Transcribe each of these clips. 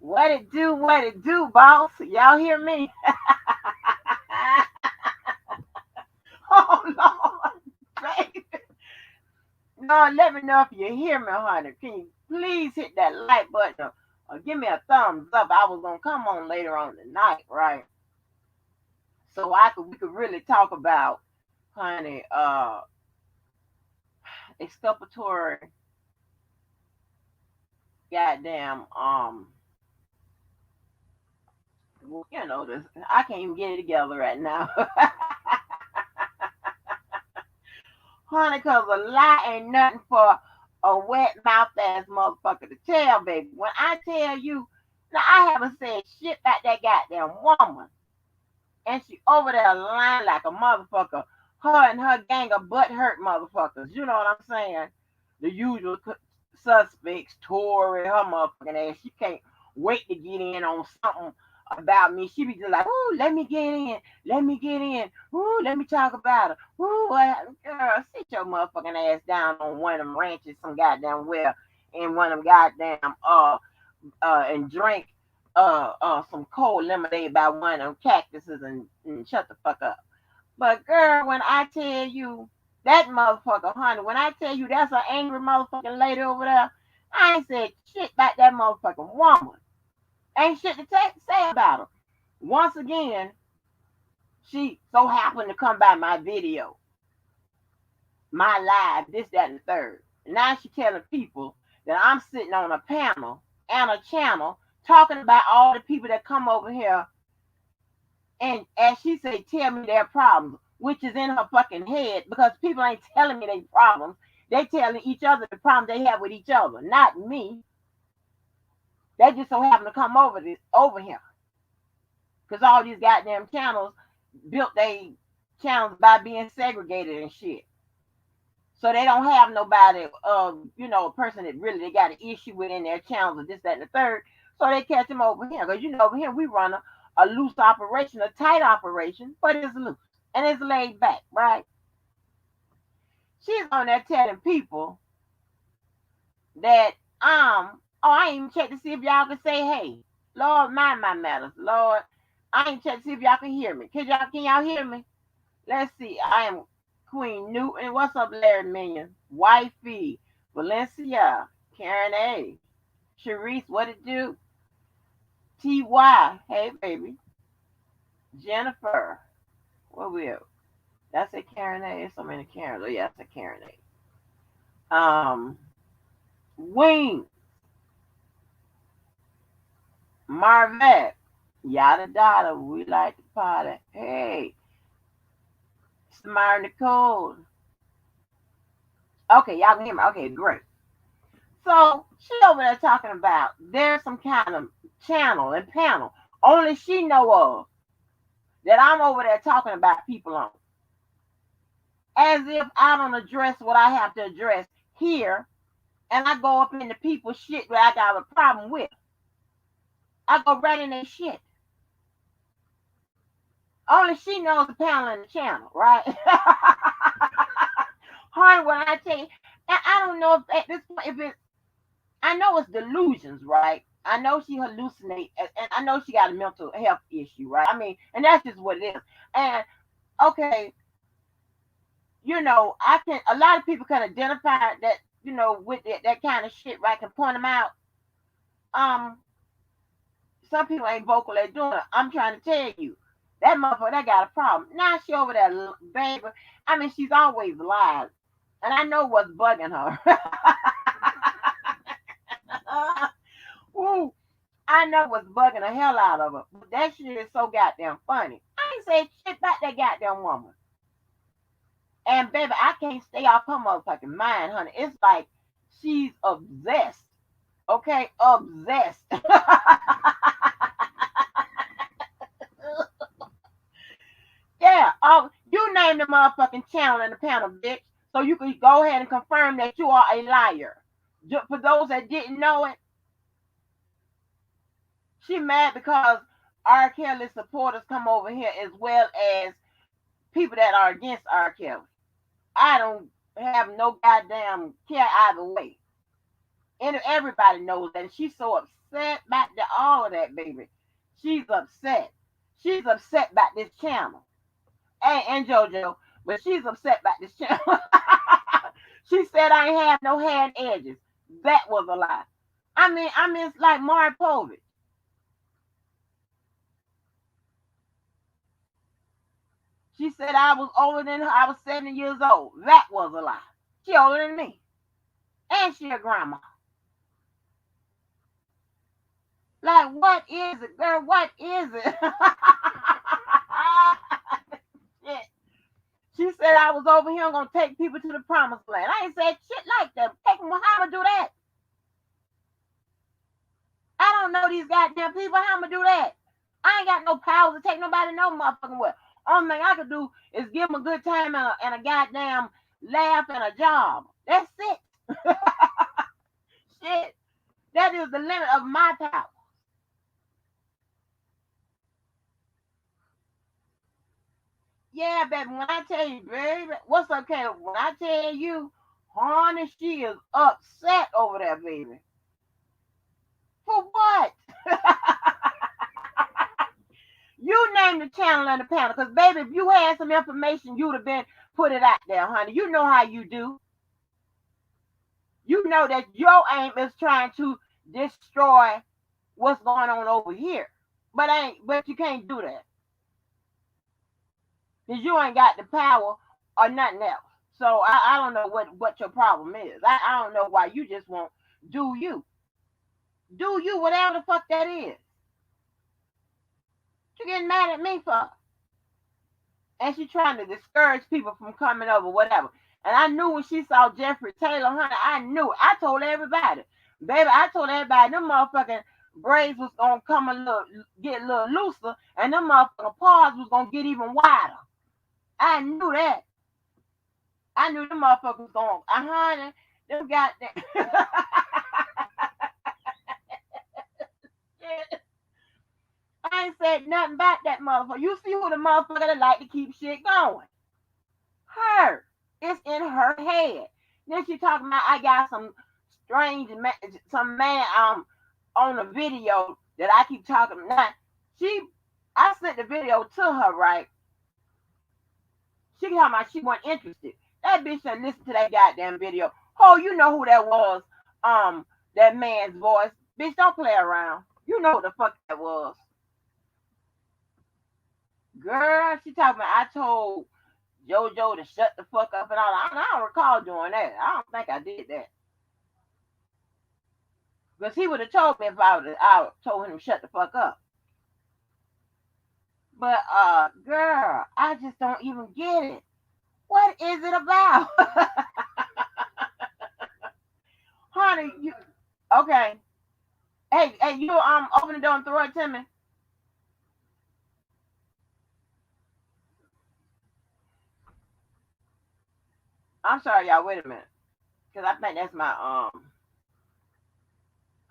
What it do, boss? Y'all hear me? Oh, Lord. Baby. Lord, let me know if you hear me, honey. Can you please hit that like button or give me a thumbs up? I was going to come on later on tonight, right? So we could really talk about, honey, exculpatory, goddamn, this, I can't even get it together right now. Honey, because a lie ain't nothing for a wet mouth ass motherfucker to tell, baby. When I tell you, now I haven't said shit about that goddamn woman. And she over there lying like a motherfucker. Her and her gang of butt hurt motherfuckers. You know what I'm saying? The usual suspects, Tory, her motherfucking ass. She can't wait to get in on something about me. She be just like, ooh, let me get in. Let me get in. Ooh, let me talk about her. Ooh, girl, sit your motherfucking ass down on one of them ranches some goddamn well in one of them goddamn and drink some cold lemonade by one of them cactuses and shut the fuck up. But girl, when I tell you that motherfucker, honey, when I tell you that's an angry motherfucking lady over there, I ain't said shit about that motherfucking woman. Ain't shit to say about her. Once again, she so happened to come by my video, my live, this, that, and the third. And now she telling people that I'm sitting on a panel and a channel talking about all the people that come over here and, as she say, tell me their problems, which is in her fucking head because people ain't telling me their problems. They telling each other the problems they have with each other, not me. They just so happen to come over here. Because all these goddamn channels built their channels by being segregated and shit. So they don't have nobody, a person that really they got an issue with in their channels or this, that, and the third. So they catch them over here. Because, over here we run a loose operation, a tight operation, but it's loose. And it's laid back, right? She's on there telling people that, I ain't even checked to see if y'all can say, hey, Lord, mind my matters. Lord, I ain't checked to see if y'all can hear me. Can y'all hear me? Let's see. I am Queen Newton. What's up, Larry Minion? Wifey, Valencia, Karen A, Sharice, what it do? T.Y., hey, baby. Jennifer, what will? That's a Karen A. There's so many Karens. Oh, yeah, that's a Karen A. Wing, Marvette, yada yada. We like to party. Hey, Samara Nicole. Okay, y'all can hear me. Okay, great. So she over there talking about there's some kind of channel and panel only she know of that I'm over there talking about people on. As if I don't address what I have to address here, and I go up into people's shit where I got a problem with. I go right in their shit. Only she knows the panel and the channel, right? Honey, when I tell you, and I don't know if at this point, if it, I know it's delusions, right? I know she hallucinate, and I know she got a mental health issue, right? I mean, and that's just what it is. And okay, I can. A lot of people can identify that, with that kind of shit, right? Can point them out. Some people ain't vocal at doing it. I'm trying to tell you, that motherfucker, that got a problem. Now she over there, baby. I mean, she's always lied, and I know what's bugging her. Ooh, I know what's bugging the hell out of her. But that shit is so goddamn funny. I ain't say shit about that goddamn woman. And baby, I can't stay off her motherfucking mind, honey. It's like she's obsessed. Okay, obsessed. Yeah, you name the motherfucking channel and the panel, bitch. So you can go ahead and confirm that you are a liar. For those that didn't know it, she mad because R. Kelly supporters come over here as well as people that are against R. Kelly. I don't have no goddamn care either way. And everybody knows that. She's so upset about all of that, baby. She's upset. She's upset about this channel. Hey, and JoJo, but she's upset about this channel. She said I ain't have no hair and edges. That was a lie. I mean, it's like Maury Povich. She said I was older than her. I was 70 years old. That was a lie. She older than me. And she a grandma. Like, what is it, girl? What is it? Shit. She said I was over here gonna take people to the promised land. I ain't said shit like that. Take them, how I'ma do that? I don't know these goddamn people. How I'ma do that? I ain't got no power to take nobody no motherfucking well. Only thing I could do is give them a good time and a goddamn laugh and a job. That's it. Shit. That is the limit of my power. Yeah, baby. When I tell you, baby, what's okay? When I tell you, honey, she is upset over there, baby. For what? You name the channel and the panel, because baby, if you had some information, you'd have been put it out there, honey. You know how you do. You know that your aim is trying to destroy what's going on over here. But you can't do that. Because you ain't got the power or nothing else. So I don't know what your problem is. I don't know why you just won't do you. Do you, whatever the fuck that is. You getting mad at me for? And she trying to discourage people from coming over, whatever. And I knew when she saw Jeffrey Taylor, honey, I knew. I told everybody. Baby, I told everybody them motherfucking braids was gonna come get a little looser, and them motherfucking paws was gonna get even wider. I knew that. I knew them motherfuckers was going, honey, them goddamn. I ain't said nothing about that motherfucker. You see who the motherfucker that like to keep shit going? Her. It's in her head. Then she talking about I got some man on a video that I keep talking about. I sent the video to her, right? She talking about she wasn't interested. That bitch said listen to that goddamn video. Oh, you know who that was. That man's voice. Bitch, don't play around. You know who the fuck that was. Girl, she talking about I told JoJo to shut the fuck up and all that. I don't recall doing that. I don't think I did that. Because he would have told me if I would have told him to shut the fuck up. But girl, I just don't even get it. What is it about? Honey, you okay. Hey, you open the door and throw it to me. I'm sorry, y'all. Wait a minute, because I think that's my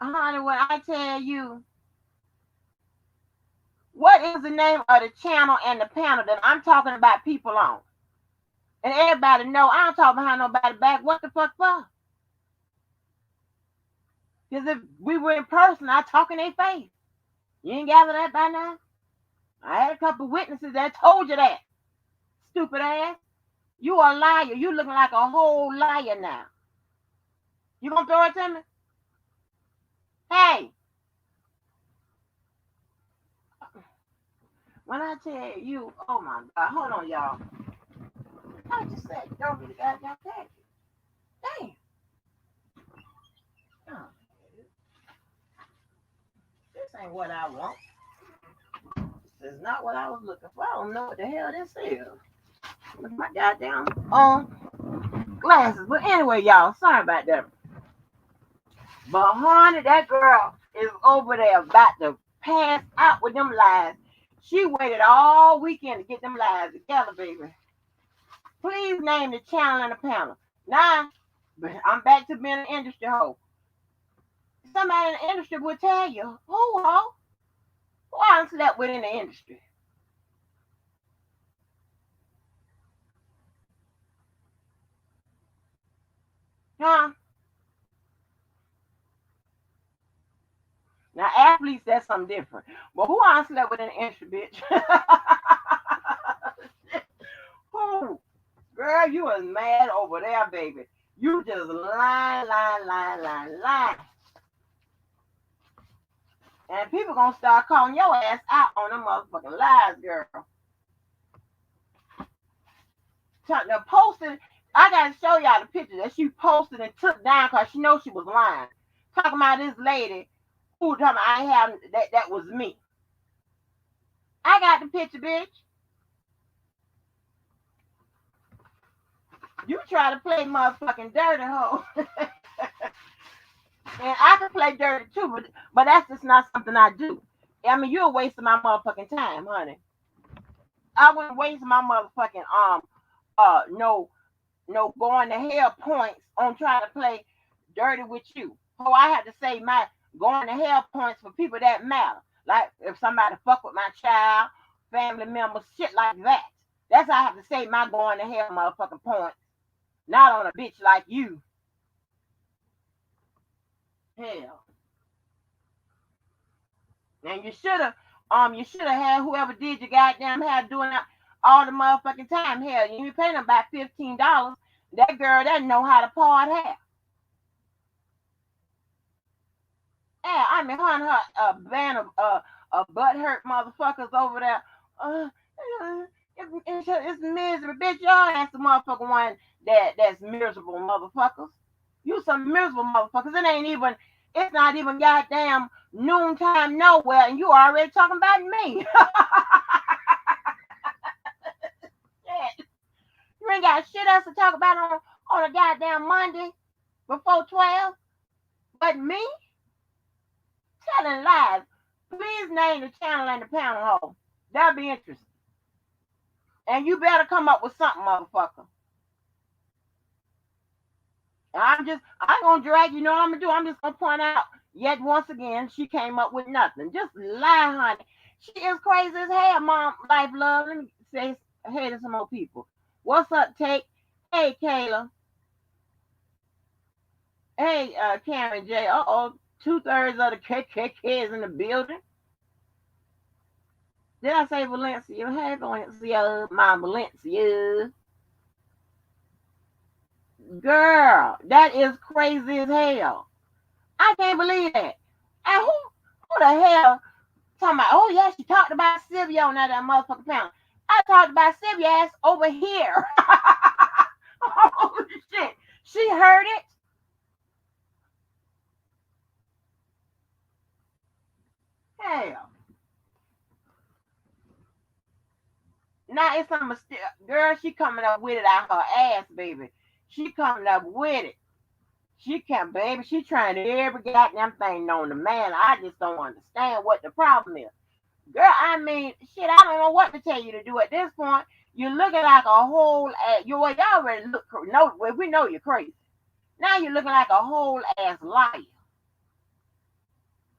Honey, when I tell you what is the name of the channel and the panel that I'm talking about people on, and everybody know I don't talk behind nobody back. What the fuck for? Because if we were in person, I talk in their face. You ain't gather that by now? I had a couple witnesses that told you that. Stupid ass. You a liar. You looking like a whole liar now. You gonna throw it to me? Hey, when I tell you, oh my God, hold on, y'all. I just said, don't really goddamn catch it. Damn. Oh, this ain't what I want. This is not what I was looking for. I don't know what the hell this is. With my goddamn glasses. But anyway, y'all, sorry about that. But honey, that girl is over there about to pass out with them lies. She waited all weekend to get them lies together, baby. Please name the channel and the panel. Now, I'm back to being an industry hoe. Somebody in the industry will tell you, who hoe? Who I slept with in the industry? Huh? Now police, that's something different. But who I slept with an extra bitch? Who? Girl, you was mad over there, baby. You just lying, lying, lying, lying, lying. And people gonna start calling your ass out on them motherfucking lies, girl. The posting, I gotta show y'all the picture that she posted and took down because she knows she was lying. Talking about this lady who talking about I have that was me. I got the picture, bitch. You try to play motherfucking dirty hoe. And I can play dirty too, but that's just not something I do. I mean, you're wasting my motherfucking time, honey. I wouldn't waste my motherfucking no going to hell points on trying to play dirty with you. Oh, I had to say my going to hell points for people that matter. Like if somebody fuck with my child, family members, shit like that. That's how I have to say my going to hell motherfucking points. Not on a bitch like you. Hell. And you should have had whoever did your goddamn hair doing that all the motherfucking time. Hell, you ain't paying them about $15. That girl doesn't know how to part hair. Yeah, I mean, her and her band of butt hurt motherfuckers over there. Uh, it's miserable, bitch. Y'all ass the motherfucking one that's miserable motherfuckers. You some miserable motherfuckers. It's not even goddamn noontime nowhere, and you already talking about me. Shit. You ain't got shit else to talk about on a goddamn Monday before 12. But me telling lies. Please name the channel and the panel hole. That'll be interesting. And you better come up with something, motherfucker. I'm gonna drag you. Know what I'm gonna do? I'm just gonna point out yet once again she came up with nothing. Just lie, honey. She is crazy as hell, mom. Life, love. Let me say hey to some more people. What's up, Take? Hey, Kayla. Hey, Karen J. Uh-oh, 2/3 of the KKK is in the building. Did I say Valencia? Hey, Valencia, my Valencia. Girl, that is crazy as hell. I can't believe that. And who the hell talking about, oh yeah, she talked about Sylvia on that motherfucking panel. I talked about Sylvia ass over here. Oh shit. She heard it. Hell. Now it's some mistake. Girl, she coming up with it out her ass, baby. She coming up with it. She can't, baby. She trying every goddamn thing known to man. I just don't understand what the problem is. Girl, I mean, shit, I don't know what to tell you to do at this point. You're looking like a whole ass. You already look, no, we know you're crazy. Now you're looking like a whole ass liar.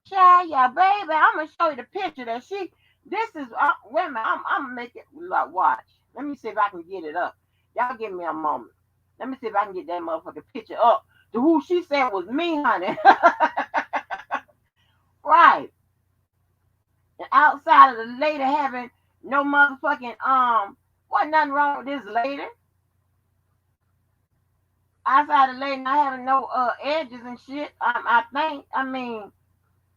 Child, yeah, baby, I'm going to show you the picture that this is, wait a minute, I'm going to make it, like, watch. Let me see if I can get it up. Y'all give me a moment. Let me see if I can get that motherfucking picture up to who she said was me, honey. Right. And outside of the lady having no motherfucking, wasn't nothing wrong with this lady. Outside of the lady not having no edges and shit, I think, I mean,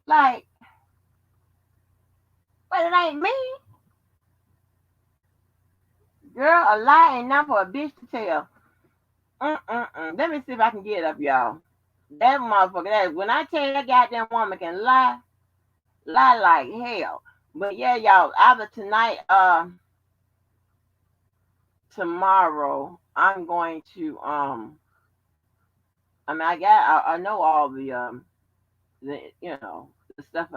like, but it ain't me. Girl, a lie ain't nothing for a bitch to tell. Let me see if I can get it up, y'all. That motherfucker, when I tell you that goddamn woman can lie like hell. But yeah, y'all, either tonight, tomorrow, I'm going to, I mean, I know all the the stuff.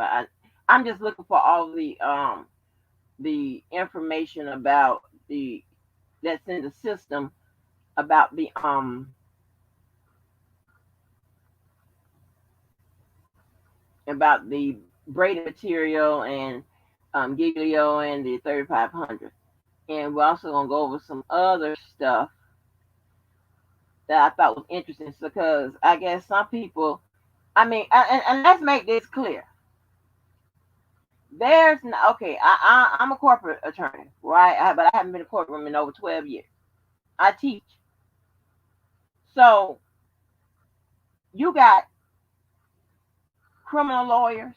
I'm just looking for all the information about that's in the system about the braided material and Giglio and the 3500. And we're also gonna go over some other stuff that I thought was interesting because I guess some people, I mean, and let's make this clear. There's no, okay. I'm a corporate attorney, right? But I haven't been in a courtroom in over 12 years. I teach, so you got criminal lawyers.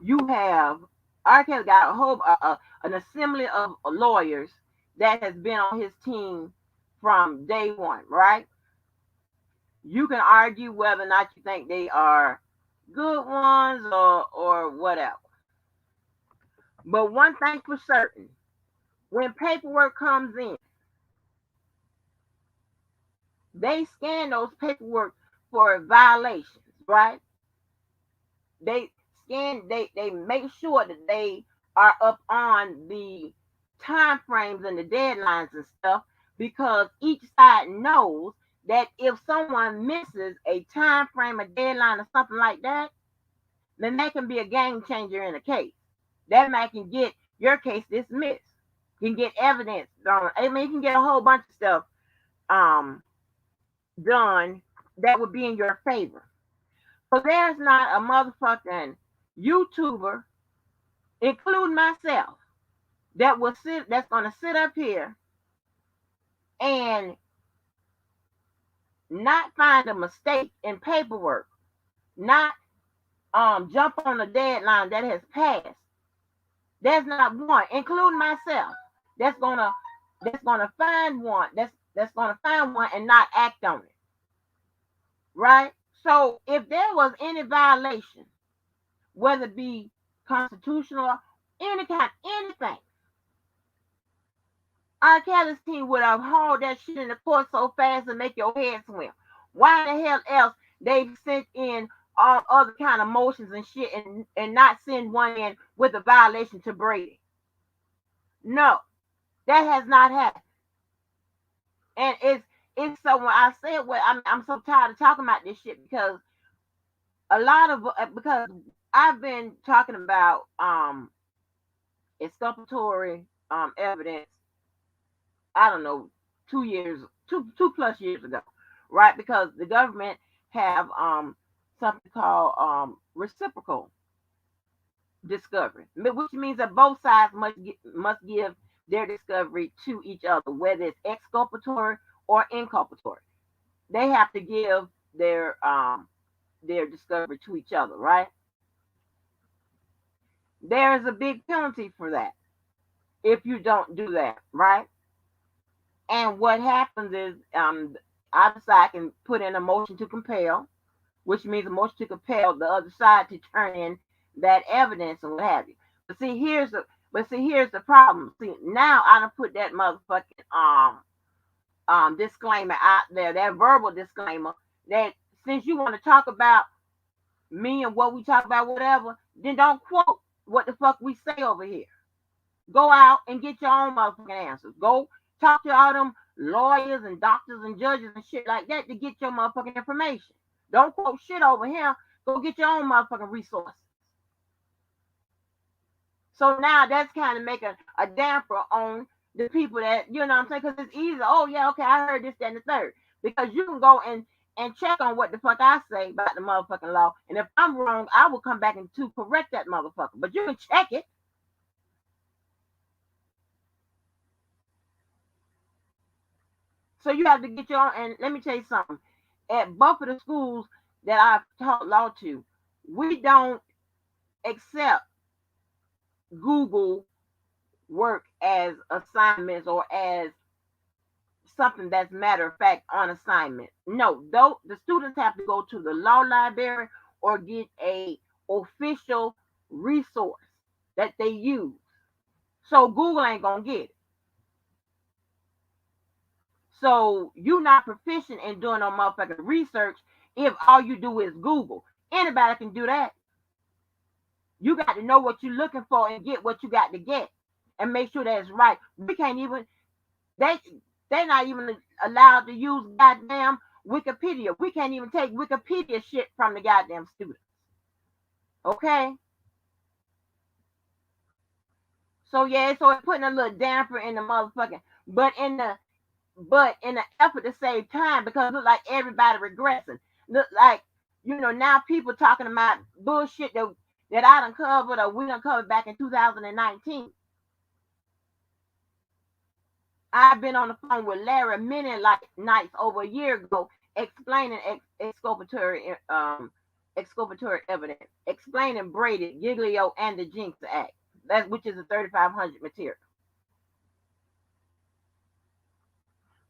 You have R. Kelly got a whole an assembly of lawyers that has been on his team from day one, right? You can argue whether or not you think they are good ones or whatever. But one thing for certain, when paperwork comes in, they scan those paperwork for violations, right? They they make sure that they are up on the time frames and the deadlines and stuff, because each side knows that if someone misses a time frame, a deadline, or something like that, then that can be a game changer in a case. That man can get your case dismissed, can get evidence done. I mean, you can get a whole bunch of stuff um, done that would be in your favor. So there's not a motherfucking YouTuber, including myself, that's gonna sit up here and not find a mistake in paperwork, not jump on a deadline that has passed. There's not one, including myself, that's gonna find one that's gonna find one and not act on it. Right? So if there was any violation, whether it be constitutional or any kind, anything, R. Kelly's team would have hauled that shit in the court so fast and make your head swim. Why the hell else they sent in all other kind of motions and shit and not send one in with a violation to Brady? No, that has not happened. And it's so when I said, well, I'm so tired of talking about this shit, because a lot of because I've been talking about exculpatory evidence, I don't know, 2 years, two plus years ago, right? Because the government have something called reciprocal discovery, which means that both sides must give their discovery to each other, whether it's exculpatory or inculpatory. They have to give their discovery to each other, right? There is a big penalty for that if you don't do that, right? And what happens is, obviously, I can put in a motion to compel, which means a motion to compel the other side to turn in that evidence and what have you. But see, here's the problem. See, now I done put that motherfucking disclaimer out there, that verbal disclaimer, that since you want to talk about me and what we talk about, whatever, then don't quote what the fuck we say over here. Go out and get your own motherfucking answers. Go talk to all them lawyers and doctors and judges and shit like that to get your motherfucking information. Don't quote shit over here. Go get your own motherfucking resources. So now that's kind of making a damper on the people that, you know what I'm saying? Because it's easy. Oh, yeah, okay, I heard this, that, and the third. Because you can go and check on what the fuck I say about the motherfucking law. And if I'm wrong, I will come back and to correct that motherfucker. But you can check it. So you have to get your own. And let me tell you something. At both of the schools that I've taught law to, we don't accept Google work as assignments or as something that's matter of fact on assignment. No, though the students have to go to the law library or get a official resource that they use. So Google ain't gonna get it. So you're not proficient in doing no motherfucking research if all you do is Google. Anybody can do that. You got to know what you're looking for and get what you got to get and make sure that's right. We can't even they they're not even allowed to use goddamn Wikipedia. We can't even take Wikipedia shit from the goddamn students. Okay? So yeah, so it's putting a little damper in the motherfucking but in the effort to save time, because it look like everybody regressing. Look like, now people talking about bullshit that that I done covered or we done covered back in 2019. I've been on the phone with Larry many like nights over a year ago explaining exculpatory evidence, explaining Brady, Giglio, and the Jinx Act. That which is a 3500 material.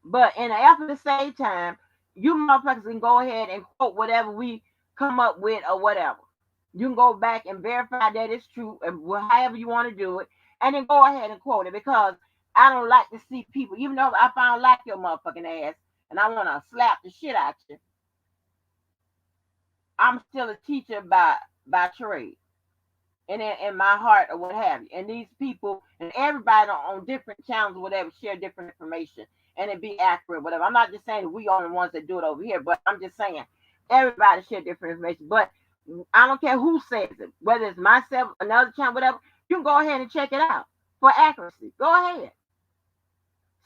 But in the effort to save time, you motherfuckers can go ahead and quote whatever we come up with or whatever. You can go back and verify that it's true and however you want to do it, and then go ahead and quote it because I don't like to see people, even though I found like your motherfucking ass and I want to slap the shit out you. I'm still a teacher by trade and in my heart or what have you. And these people and everybody on different channels or whatever share different information and it be accurate, whatever. I'm not just saying we are the ones that do it over here, but I'm just saying everybody share different information. But I don't care who says it, whether it's myself, another channel, whatever. You can go ahead and check it out for accuracy. Go ahead.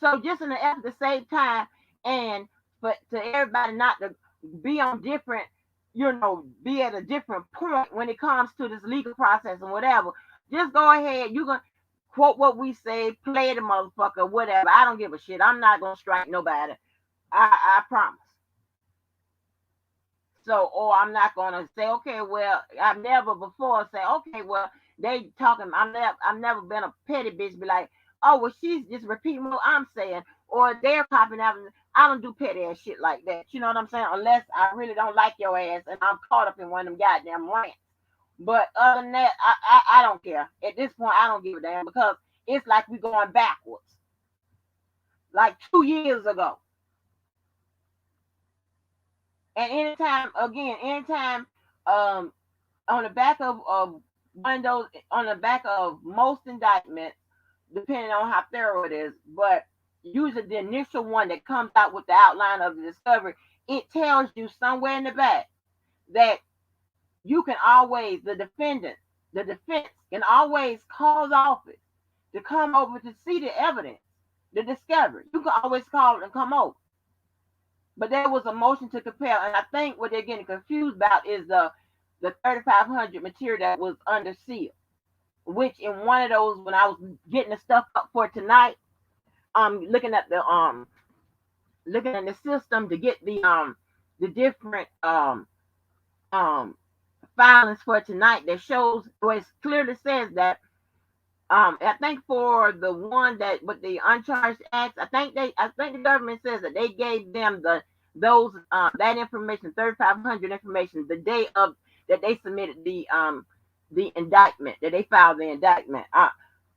So just in the effort to save time and for to everybody not to be on different, be at a different point when it comes to this legal process and whatever, just go ahead. You can quote what we say, play the motherfucker, whatever. I don't give a shit. I'm not gonna strike nobody. I promise. So, or I'm not gonna say, okay, well, I've never before say, okay, well, they talking. I've never been a petty bitch. Be like, oh, well, she's just repeating what I'm saying, or they're copying out. I don't do petty ass shit like that. You know what I'm saying? Unless I really don't like your ass and I'm caught up in one of them goddamn rants. But other than that, I don't care. At this point, I don't give a damn because it's like we're going backwards. Like 2 years ago. And anytime on the back of one of those, on the back of most indictments, depending on how thorough it is, but usually the initial one that comes out with the outline of the discovery, it tells you somewhere in the back that you can always, the defense can always call the office to come over to see the evidence, the discovery. You can always call and come over. But there was a motion to compel, and I think what they're getting confused about is the 3500 material that was under seal, which in one of those when I was getting the stuff up for tonight, looking at the system to get the different um filings for tonight that shows where it clearly says that I think for the one that with the uncharged acts, I think the government says that they gave them those that information, 3500 information, the day of that they submitted the indictment, that they filed the indictment.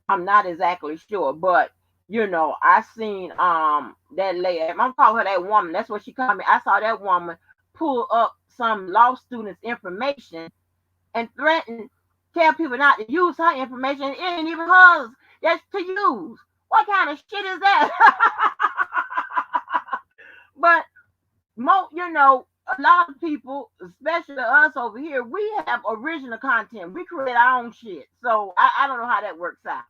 I'm not exactly sure, but I seen that lady. I'm calling her that woman. That's what she called me. I saw that woman pull up some law students' information and threaten, tell people not to use her information. It ain't even hers. That's to use. What kind of shit is that? But a lot of people, especially us over here, we have original content. We create our own shit. So I don't know how that works out.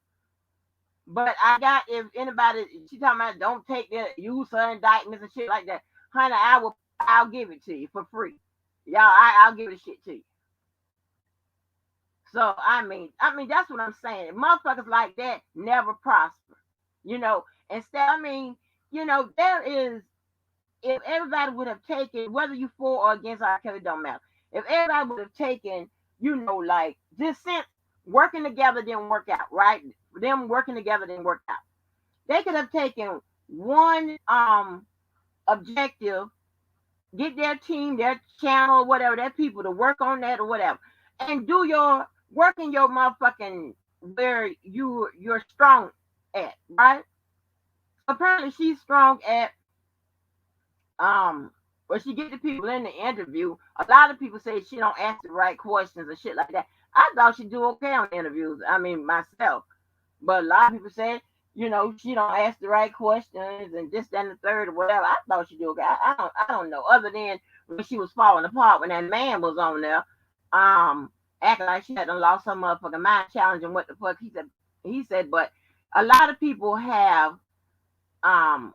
But I got, if anybody, she talking about don't take the use her indictments and shit like that, honey, I'll give it to you for free. Y'all, I'll give the shit to you. So that's what I'm saying. Motherfuckers like that never prosper. Instead, there is, if everybody would have taken, whether you for or against R. Kelly, don't matter. If everybody would have taken, like this sense, working together didn't work out, right? Them working together didn't work out. They could have taken one objective, get their team, their channel, whatever, their people to work on that or whatever, and do your work in your motherfucking where you're strong at, right? Apparently she's strong at when she get the people in the interview. A lot of people say she don't ask the right questions and shit like that. I thought she do okay on interviews. I mean myself. But a lot of people say, she don't ask the right questions and this, that, and the third or whatever. I thought she do okay. I don't know. Other than when she was falling apart when that man was on there, acting like she had lost her motherfucking mind, challenging what the fuck he said. But a lot of people have a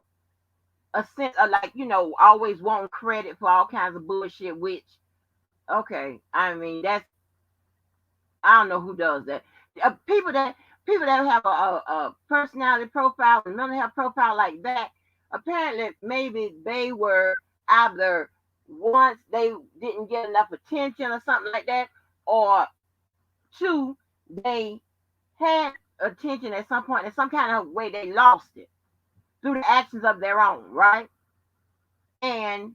sense of like, always wanting credit for all kinds of bullshit, which okay, I mean I don't know who does that. People that have a personality profile and mental health profile like that, apparently maybe they were either once they didn't get enough attention or something like that, or two, they had attention at some point in some kind of way they lost it through the actions of their own, right? And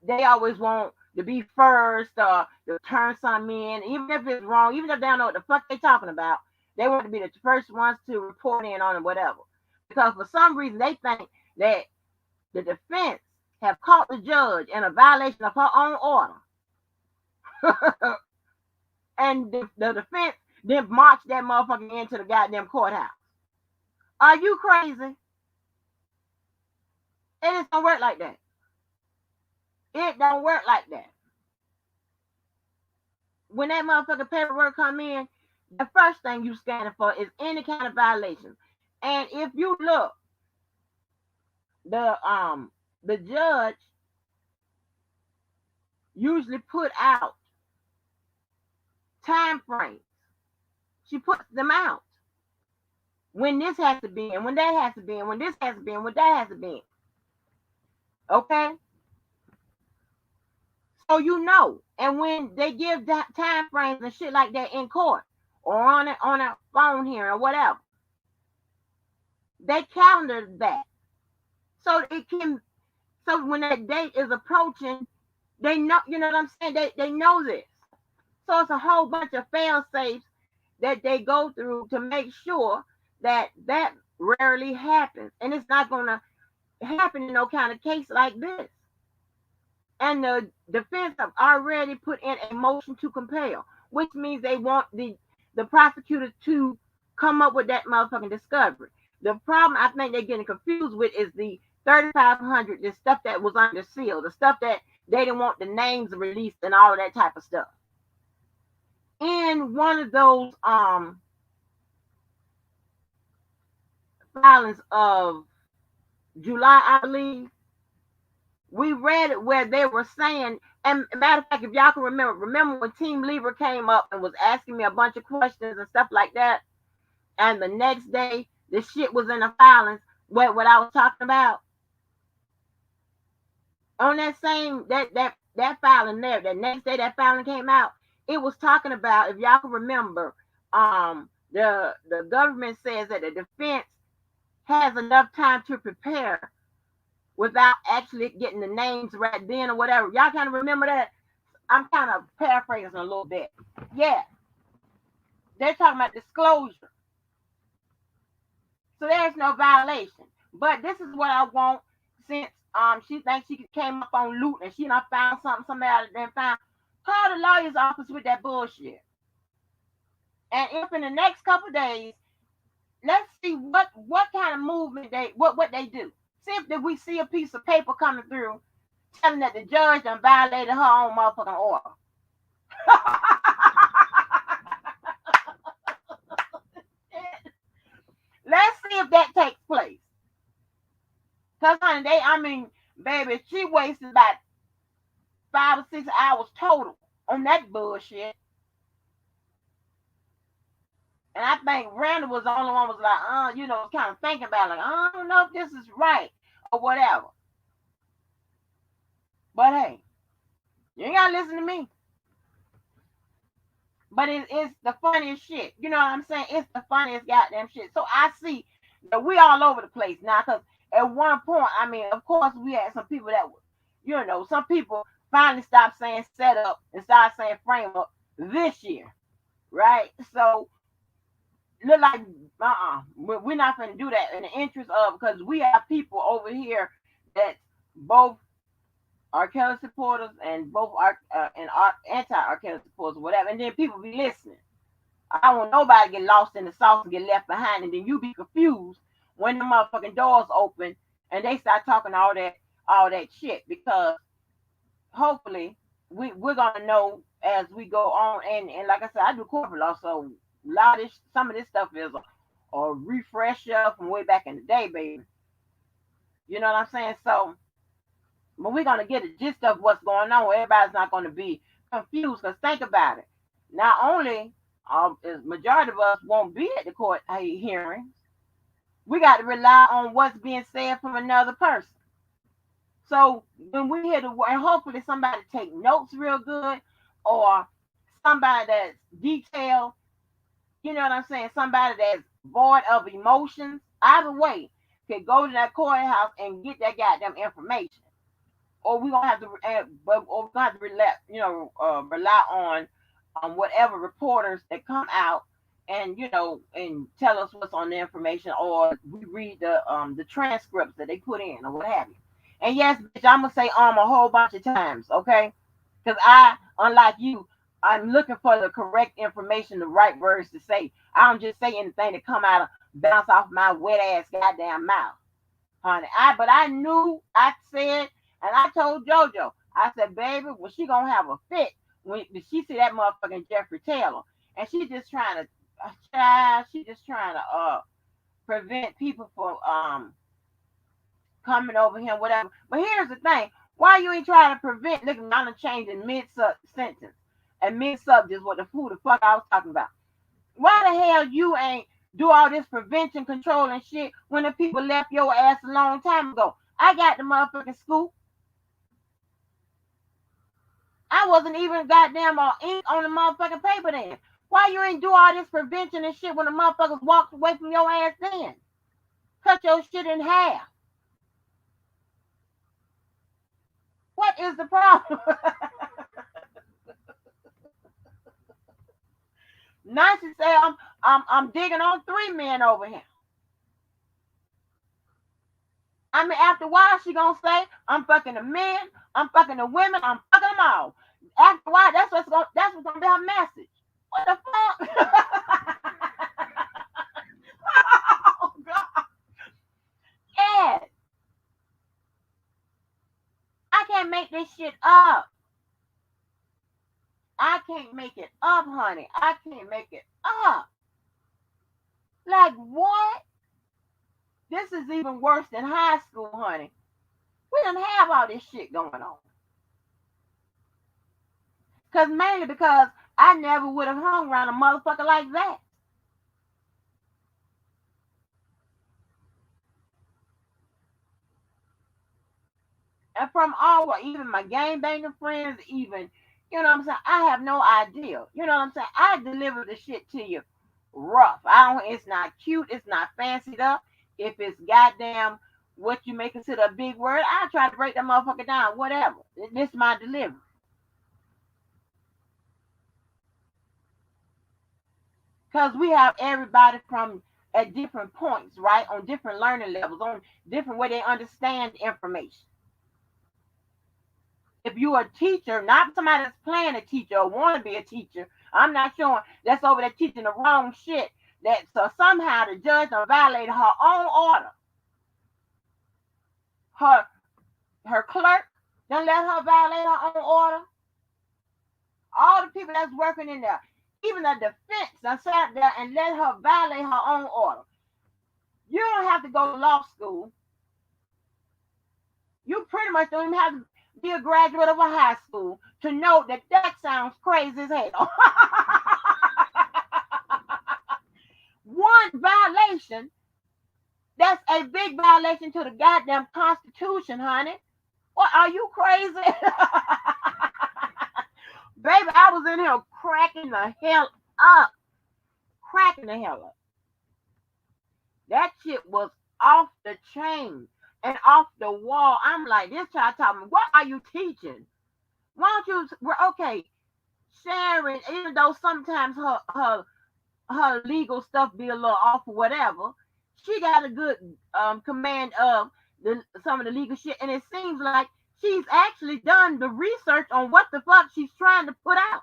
they always want to be first or to turn something in, even if it's wrong, even if they don't know what the fuck they talking about. They want to be the first ones to report in on it, whatever. Because for some reason they think that the defense have caught the judge in a violation of her own order. And the defense then marched that motherfucker into the goddamn courthouse. Are you crazy? It just don't work like that. It don't work like that. When that motherfucking paperwork come in, the first thing you scanning for is any kind of violation. And if you look, the judge usually put out time frames. She puts them out. When this has to be, and when that has to be, and when this has to be, and when that has to be. Okay? So you know. And when they give that time frames and shit like that in court or on a phone here or whatever, they calendar that. So it can, so when that date is approaching, they know, you know what I'm saying? They know this. So it's a whole bunch of fail safes that they go through to make sure that that rarely happens. And it's not going to happen in no kind of case like this. And the defense have already put in a motion to compel, which means they want the prosecutor to come up with that motherfucking discovery. The problem I think they're getting confused with is the 3,500, the stuff that was under seal, the stuff that they didn't want the names released and all of that type of stuff. In one of those filings of July, I believe, we read it where they were saying, and matter of fact, if y'all can remember when Team Lever came up and was asking me a bunch of questions and stuff like that, and the next day the shit was in the filings, what I was talking about. On that same that filing there, that next day that filing came out, it was talking about, if y'all can remember, the government says that the defense has enough time to prepare without actually getting the names right then or whatever. Y'all kind of remember that? I'm kind of paraphrasing a little bit. Yeah. They're talking about disclosure. So there's no violation. But this is what I want, since she thinks she came up on loot and she done found something somebody done found. Call the lawyer's office with that bullshit. And if in the next couple of days, let's see what kind of movement what they do. See if we see a piece of paper coming through telling that the judge done violated her own motherfucking order. Let's see if that takes place. Because, honey, baby, she wasted about 5 or 6 hours total on that bullshit. And I think Randall was the only one was like, kind of thinking about it, like, I don't know if this is right or whatever. But hey, you ain't gotta listen to me. But it's the funniest shit. You know what I'm saying? It's the funniest goddamn shit. So I see that we all over the place now, because at one point, of course, we had some people that, some people finally stopped saying set up and started saying frame up this year, right? So look like we're not going to do that in the interest of, because we have people over here that both R. Kelly supporters and both anti-R. Kelly supporters, whatever, and then people be listening. I don't want nobody to get lost in the sauce and get left behind, and then you be confused when the motherfucking doors open and they start talking all that shit, because hopefully we're gonna know as we go on, and like I said, I do corporate law, so some of this stuff is a refresher from way back in the day, baby. You know what I'm saying? So, but we're gonna get a gist of what's going on. Everybody's not gonna be confused, because think about it. Not only majority of us won't be at the court hearings. We got to rely on what's being said from another person. So when we hear the word, and hopefully somebody take notes real good, or somebody that's detailed, you know what I'm saying? Somebody that's void of emotions. Either way, can go to that courthouse and get that goddamn information. Or we're gonna have to, or we're gonna have to rely on whatever reporters that come out and and tell us what's on the information, or we read the transcripts that they put in or what have you. And yes, bitch, I'm gonna say a whole bunch of times, okay? Because unlike you, I'm looking for the correct information, the right words to say. I don't just say anything that come out of bounce off my wet ass goddamn mouth, honey. But I knew I said, and I told JoJo, I said, baby, well, she gonna have a fit when she see that motherfucking Jeffrey Taylor, and she just trying to prevent people from coming over here, whatever. But here's the thing: why you ain't trying to prevent? Look, I'm gonna change in mid sentence and mid subject what the fuck I was talking about. Why the hell you ain't do all this prevention control and shit when the people left your ass a long time ago? I got the motherfucking scoop. I wasn't even goddamn ink on the motherfucking paper then. Why you ain't do all this prevention and shit when the motherfuckers walked away from your ass then? Cut your shit in half. What is the problem? Nancy say I'm digging on 3 men over here. I mean, after a while, she gonna say, I'm fucking the men, I'm fucking the women, I'm fucking them all. After a while, that's what's gonna be her message. What the fuck? Oh God. Yes. I can't make this shit up. I can't make it up, honey. I can't make it up. Like what? This is even worse than high school, honey. We didn't have all this shit going on. Mainly because I never would have hung around a motherfucker like that. And from all, even my game banging friends, even, you know what I'm saying? I have no idea. You know what I'm saying? I deliver the shit to you rough. It's not cute, it's not fancied up. If it's goddamn what you may consider a big word, I try to break that motherfucker down, whatever. This is my delivery. Because we have everybody from at different points, right? On different learning levels, on different way they understand information. If you're a teacher, not somebody that's playing a teacher or want to be a teacher, I'm not sure that's over there teaching the wrong shit. That so somehow the judge will violate her own order. Her clerk don't let her violate her own order. All the people that's working in there, even the defense, done sat there and let her violate her own order. You don't have to go to law school. You pretty much don't even have to be a graduate of a high school to know that that sounds crazy as hell. One violation, that's a big violation to the goddamn Constitution, honey. What, are you crazy? Baby, I was in here cracking the hell up. Cracking the hell up. That shit was off the chain and off the wall. I'm like, this child told me, what are you teaching? Why don't you, we're okay, Sharon, even though sometimes her legal stuff be a little off or whatever, she got a good command of some of the legal shit, and it seems like she's actually done the research on what the fuck she's trying to put out.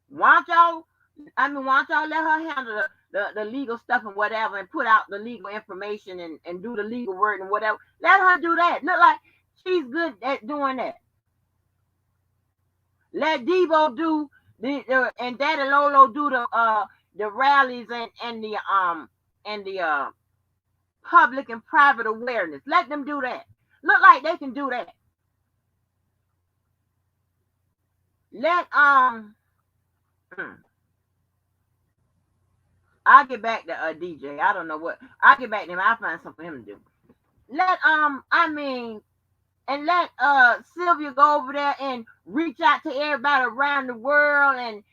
Why don't y'all let her handle the legal stuff and whatever, and put out the legal information and do the legal word and whatever. Let her do that. Look like she's good at doing that. Let Devo do and Daddy Lolo do the rallies and the public and private awareness. Let them do that. Look like they can do that. Let I'll get back to DJ. I don't know what. I'll get back to him. I'll find something for him to do. Let I mean, and let Sylvia go over there and reach out to everybody around the world and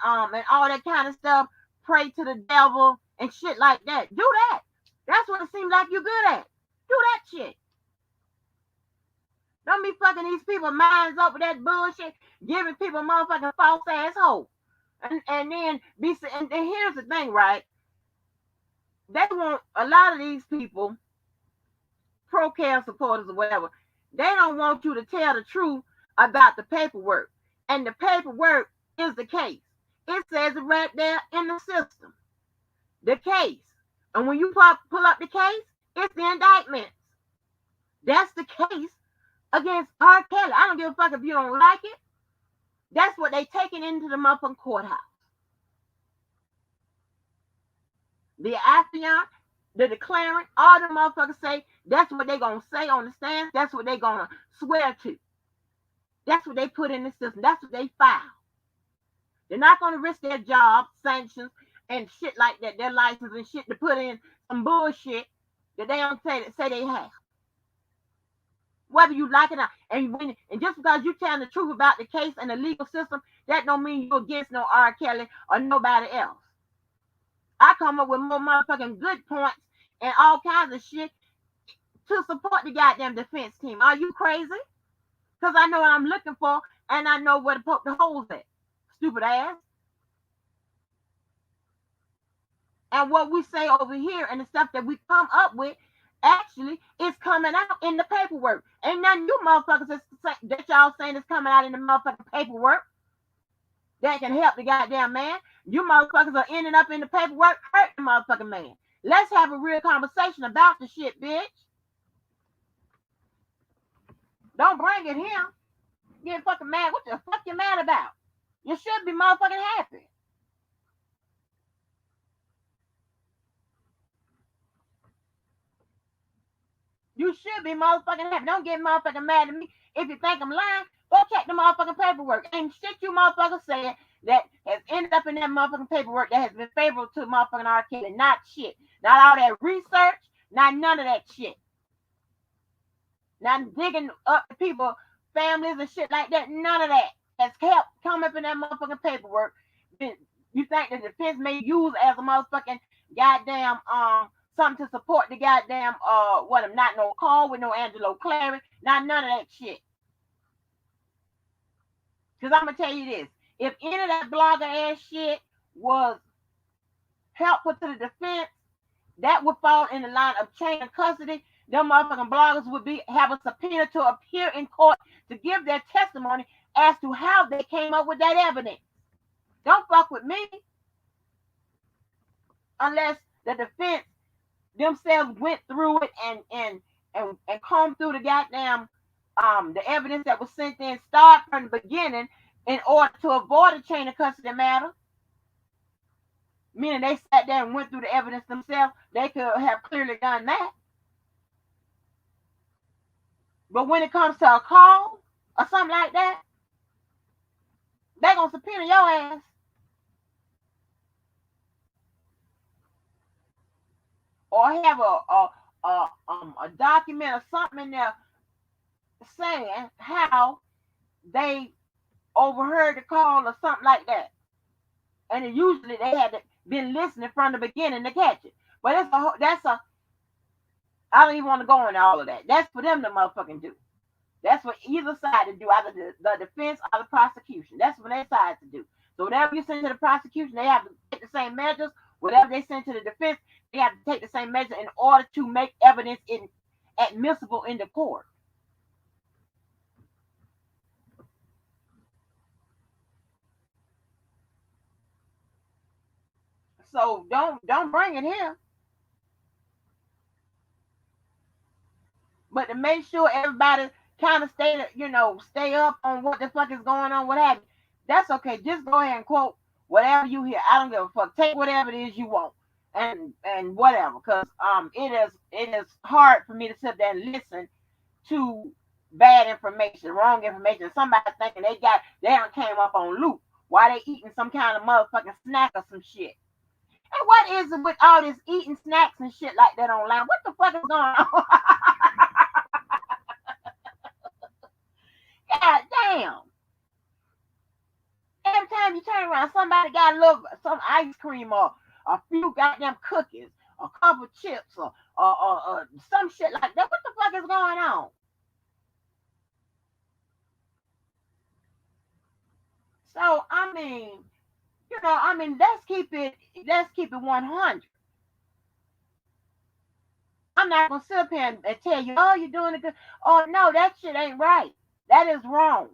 all that kind of stuff. Pray to the devil and shit like that. Do that. That's what it seems like you're good at. Do that shit. Don't be fucking these people minds up with that bullshit, giving people motherfucking false ass hope. And then be and here's the thing, right? They want a lot of these people, pro-care supporters or whatever, they don't want you to tell the truth about the paperwork. And the paperwork is the case. It says it right there in the system. The case. And when you pull up the case, it's the indictments. That's the case against R. Kelly. I don't give a fuck if you don't like it. That's what they taking into the motherfucking courthouse. The affiant, the declarant, all the motherfuckers say that's what they gonna say on the stand. That's what they gonna swear to. That's what they put in the system. That's what they file. They're not gonna risk their job, sanctions, and shit like that, their license and shit, to put in some bullshit that they don't say they have. Whether you like it or not. And just because you telling the truth about the case and the legal system, that don't mean you're against no R. Kelly or nobody else. I come up with more motherfucking good points and all kinds of shit to support the goddamn defense team. Are you crazy? Because I know what I'm looking for and I know where to poke the holes at. Stupid ass. And what we say over here and the stuff that we come up with actually is coming out in the paperwork. Ain't nothing you motherfuckers that y'all saying is coming out in the motherfucking paperwork that can help the goddamn man. You motherfuckers are ending up in the paperwork hurting the motherfucking man. Let's have a real conversation about the shit, bitch. Don't bring it here. Get fucking mad. What the fuck you mad about? You should be motherfucking happy. You should be motherfucking happy. Don't get motherfucking mad at me. If you think I'm lying, go check the motherfucking paperwork. Ain't shit you motherfuckers saying that has ended up in that motherfucking paperwork that has been favorable to motherfucking R. Kelly. Not shit. Not all that research. Not none of that shit. Not digging up the people, families and shit like that. None of that has helped come up in that motherfucking paperwork. You think the defense may use as a motherfucking goddamn something to support the goddamn not no call with no Angelo Clary, not none of that shit. Because I'm gonna tell you this: if any of that blogger ass shit was helpful to the defense, that would fall in the line of chain of custody. Them motherfucking bloggers would have a subpoena to appear in court to give their testimony as to how they came up with that evidence. Don't fuck with me unless the defense themselves went through it and combed through the goddamn the evidence that was sent in, start from the beginning in order to avoid a chain of custody matter. Meaning they sat there and went through the evidence themselves. They could have clearly done that. But when it comes to a call or something like that, they're gonna subpoena your ass. Or have a document or something in there saying how they overheard the call or something like that. And usually they had been listening from the beginning to catch it. But I don't even want to go into all of that. That's for them to motherfucking do. That's for either side to do, either the defense or the prosecution. That's for their side to do. So whatever you send to the prosecution, they have to take the same measures. Whatever they send to the defense, they have to take the same measure in order to make evidence admissible in the court. So don't bring it here. But to make sure everybody kind of stay up on what the fuck is going on, what have you. That's okay. Just go ahead and quote whatever you hear. I don't give a fuck. Take whatever it is you want and whatever. Because it is hard for me to sit there and listen to bad information, wrong information. Somebody thinking they done came up on loop while they eating some kind of motherfucking snack or some shit. And what is it with all this eating snacks and shit like that online? What the fuck is going on? God damn. Every time you turn around, somebody got a little some ice cream or a few goddamn cookies, a couple chips, or some shit like that. What the fuck is going on? So I mean, let's keep it 100. I'm not gonna sit up here and tell you, oh, you're doing it good. Oh no, that shit ain't right. That is wrong.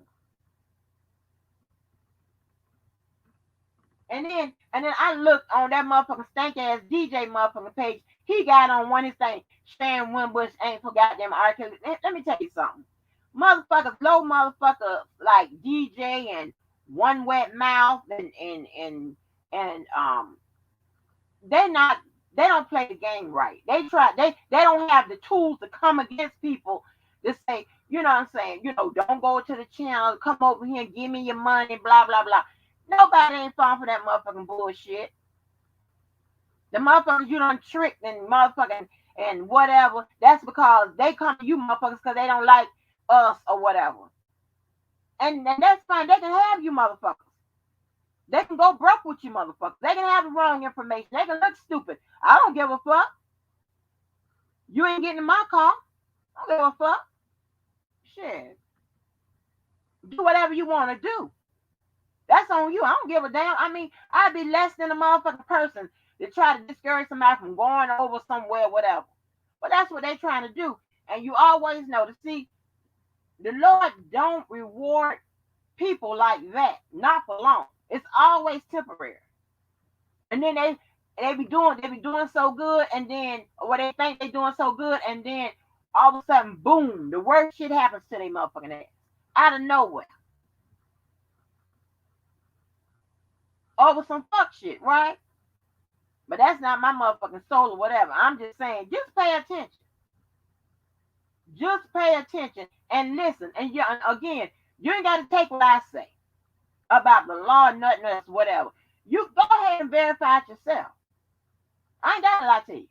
And then I looked on that motherfucking stank ass DJ motherfucking page. He got on one of his things, Sharon Wimbush ain't forgot them R. Kelly. Let me tell you something. Motherfuckers, low motherfucker like DJ and One Wet Mouth and they not they don't play the game right. They don't have the tools to come against people to say, you know what I'm saying, don't go to the channel, come over here and give me your money, blah blah blah. Nobody ain't falling for that motherfucking bullshit. The motherfuckers you done tricked and motherfucking and whatever, that's because they come to you motherfuckers because they don't like us or whatever. And that's fine. They can have you motherfuckers. They can go broke with you motherfuckers. They can have the wrong information. They can look stupid. I don't give a fuck. You ain't getting in my car. I don't give a fuck. Shit. Do whatever you want to do. That's on you. I don't give a damn. I mean, I'd be less than a motherfucking person to try to discourage somebody from going over somewhere, whatever. But that's what they're trying to do. And you always know to see the Lord don't reward people like that. Not for long. It's always temporary. And then they be doing so good, and then or they think they doing so good, and then all of a sudden, boom, the worst shit happens to their motherfucking ass. Out of nowhere. Over some fuck shit, right? But that's not my motherfucking soul or whatever. I'm just saying, just pay attention. Just pay attention and listen. And again, you ain't got to take what I say about the law, nothing else, whatever. You go ahead and verify it yourself. I ain't got to lie to you.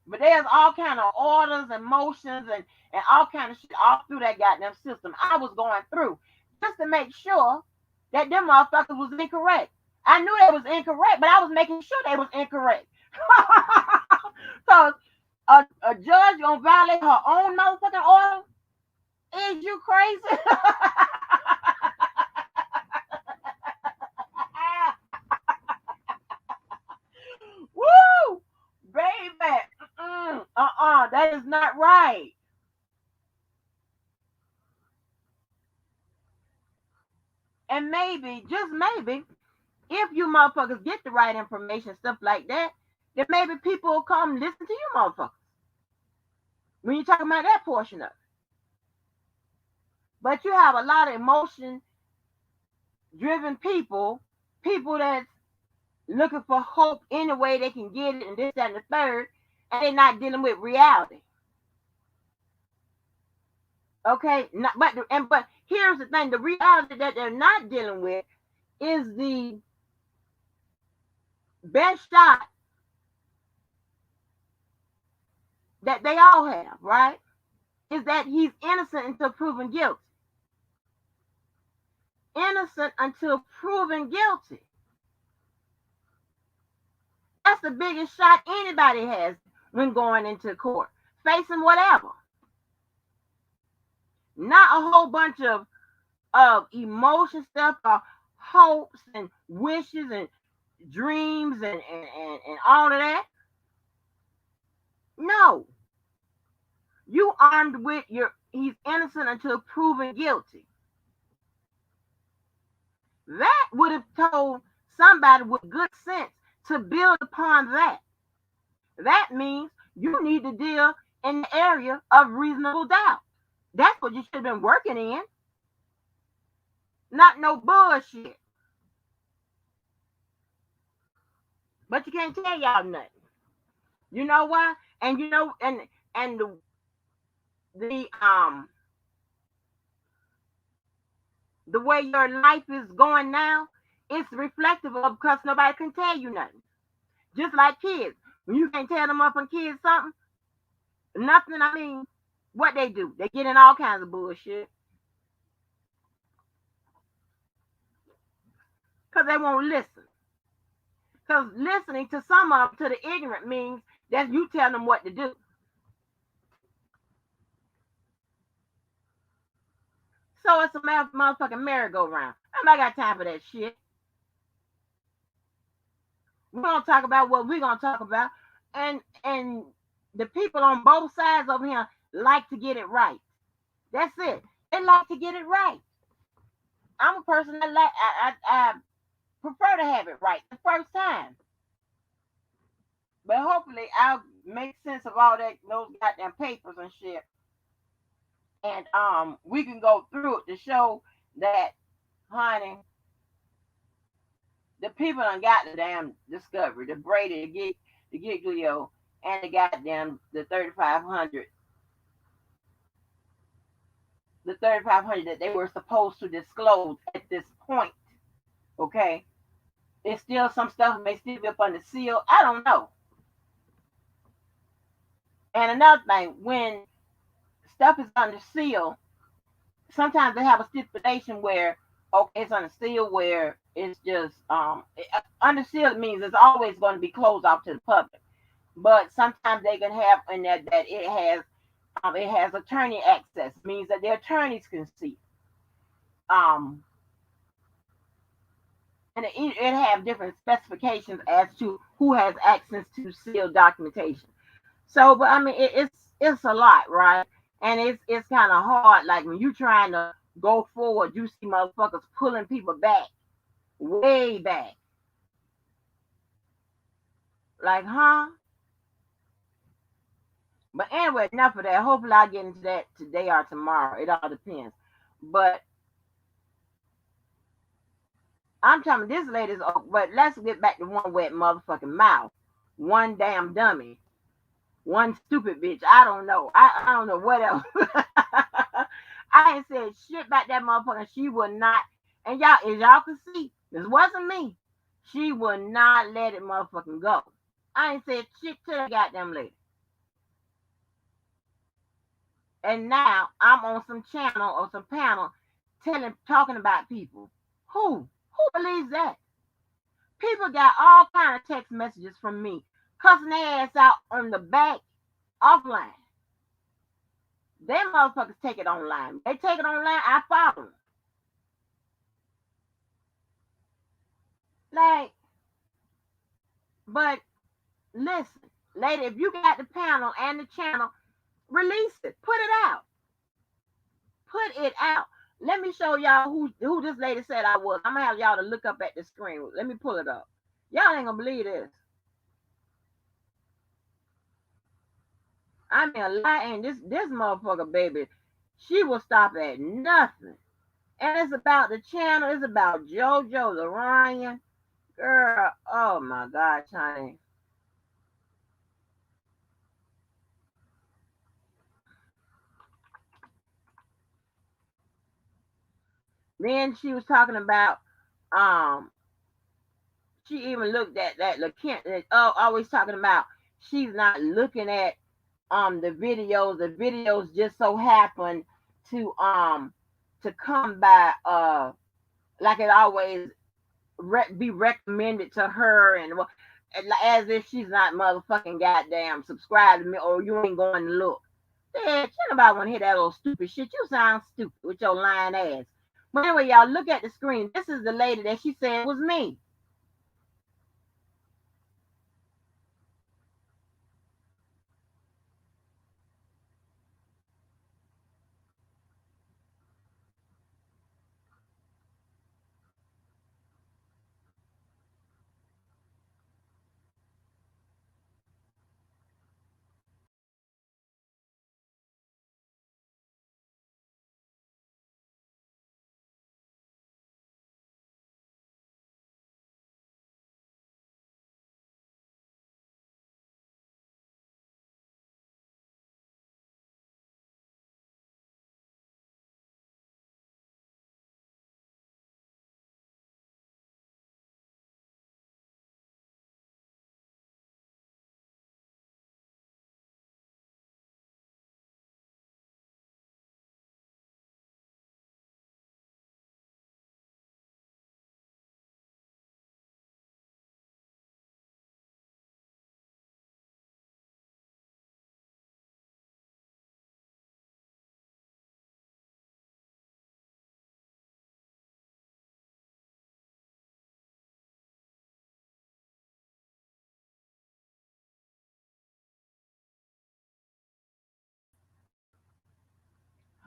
But there's all kind of orders and motions and all kind of shit all through that goddamn system I was going through just to make sure that them motherfuckers was incorrect. I knew they was incorrect, but I was making sure they was incorrect. So a judge gonna violate her own motherfucking order? Is you crazy? Woo! Baby. That is not right. And maybe, just maybe, if you motherfuckers get the right information, stuff like that, then maybe people will come listen to you motherfuckers when you're talking about that portion of it. But you have a lot of emotion driven people that's looking for hope any way they can get it, and this, that, and the third, and they're not dealing with reality. Okay, but here's the thing: the reality that they're not dealing with is the best shot that they all have, right? Is that he's innocent until proven guilty. Innocent until proven guilty. That's the biggest shot anybody has when going into court, facing whatever. Not a whole bunch of emotion stuff or hopes and wishes and dreams and all of that. No. You armed with he's innocent until proven guilty. That would have told somebody with good sense to build upon that. That means you need to deal in the area of reasonable doubt. That's what you should have been working in. Not no bullshit. But you can't tell y'all nothing. You know why? And and the way your life is going now, It's reflective of because nobody can tell you nothing. Just like kids. When you can't tell them up on kids something, nothing, I mean, what they do. They get in all kinds of bullshit. Because they won't listen. Because listening to some of them, to the ignorant, means that you tell them what to do. So it's a motherfucking merry-go-round. I got time for that shit. We're gonna talk about what we're gonna talk about, and the people on both sides over here like to get it right. That's it. They like to get it right. I'm a person that I prefer to have it right the first time. But hopefully I'll make sense of all that those goddamn papers and shit. And we can go through it to show that, honey, the people done got the damn discovery, the Brady, the Giglio, and the goddamn the 3500 that they were supposed to disclose at this point. Okay, it's still some stuff may still be up under seal. I don't know. And another thing, when stuff is under seal, sometimes they have a stipulation where okay, it's under seal where it's just under seal means it's always going to be closed off to the public. But sometimes they can have in that it has attorney access, means that the attorneys can see. Um, and it have different specifications as to who has access to sealed documentation. So, but I mean, it's a lot, right? And it's kind of hard. Like when you're trying to go forward, you see motherfuckers pulling people back, way back. Like, huh? But anyway, enough of that. Hopefully, I'll get into that today or tomorrow. It all depends. But I'm telling this lady's. But let's get back to one wet motherfucking mouth, one damn dummy, one stupid bitch. I don't know. I don't know what else. I ain't said shit about that motherfucker. She would not. And y'all, as y'all can see, this wasn't me. She would not let it motherfucking go. I ain't said shit to the goddamn lady. And now I'm on some channel or some panel talking about people. Who believes that? People got all kind of text messages from me cussing their ass out on the back offline. Them motherfuckers take it online. They take it online, I follow them. Like, but listen, lady, if you got the panel and the channel, release it. Put it out. Put it out. Let me show y'all who this lady said I was. I'm gonna have y'all to look up at the screen. Let me pull it up. Y'all ain't gonna believe this. I mean, a lie, and this motherfucker, baby, she will stop at nothing. And it's about the channel. It's about JoJo, the Ryan. Girl, oh my God, honey. Then she was talking about, um, she even looked at that LaKent, always talking about she's not looking at the videos. The videos just so happen to come by like it always be recommended to her and as if she's not motherfucking goddamn subscribed to me or you ain't going to look. Yeah, nobody want to hear that old stupid shit. You sound stupid with your lying ass. But anyway, y'all look at the screen. This is the lady that she said was me.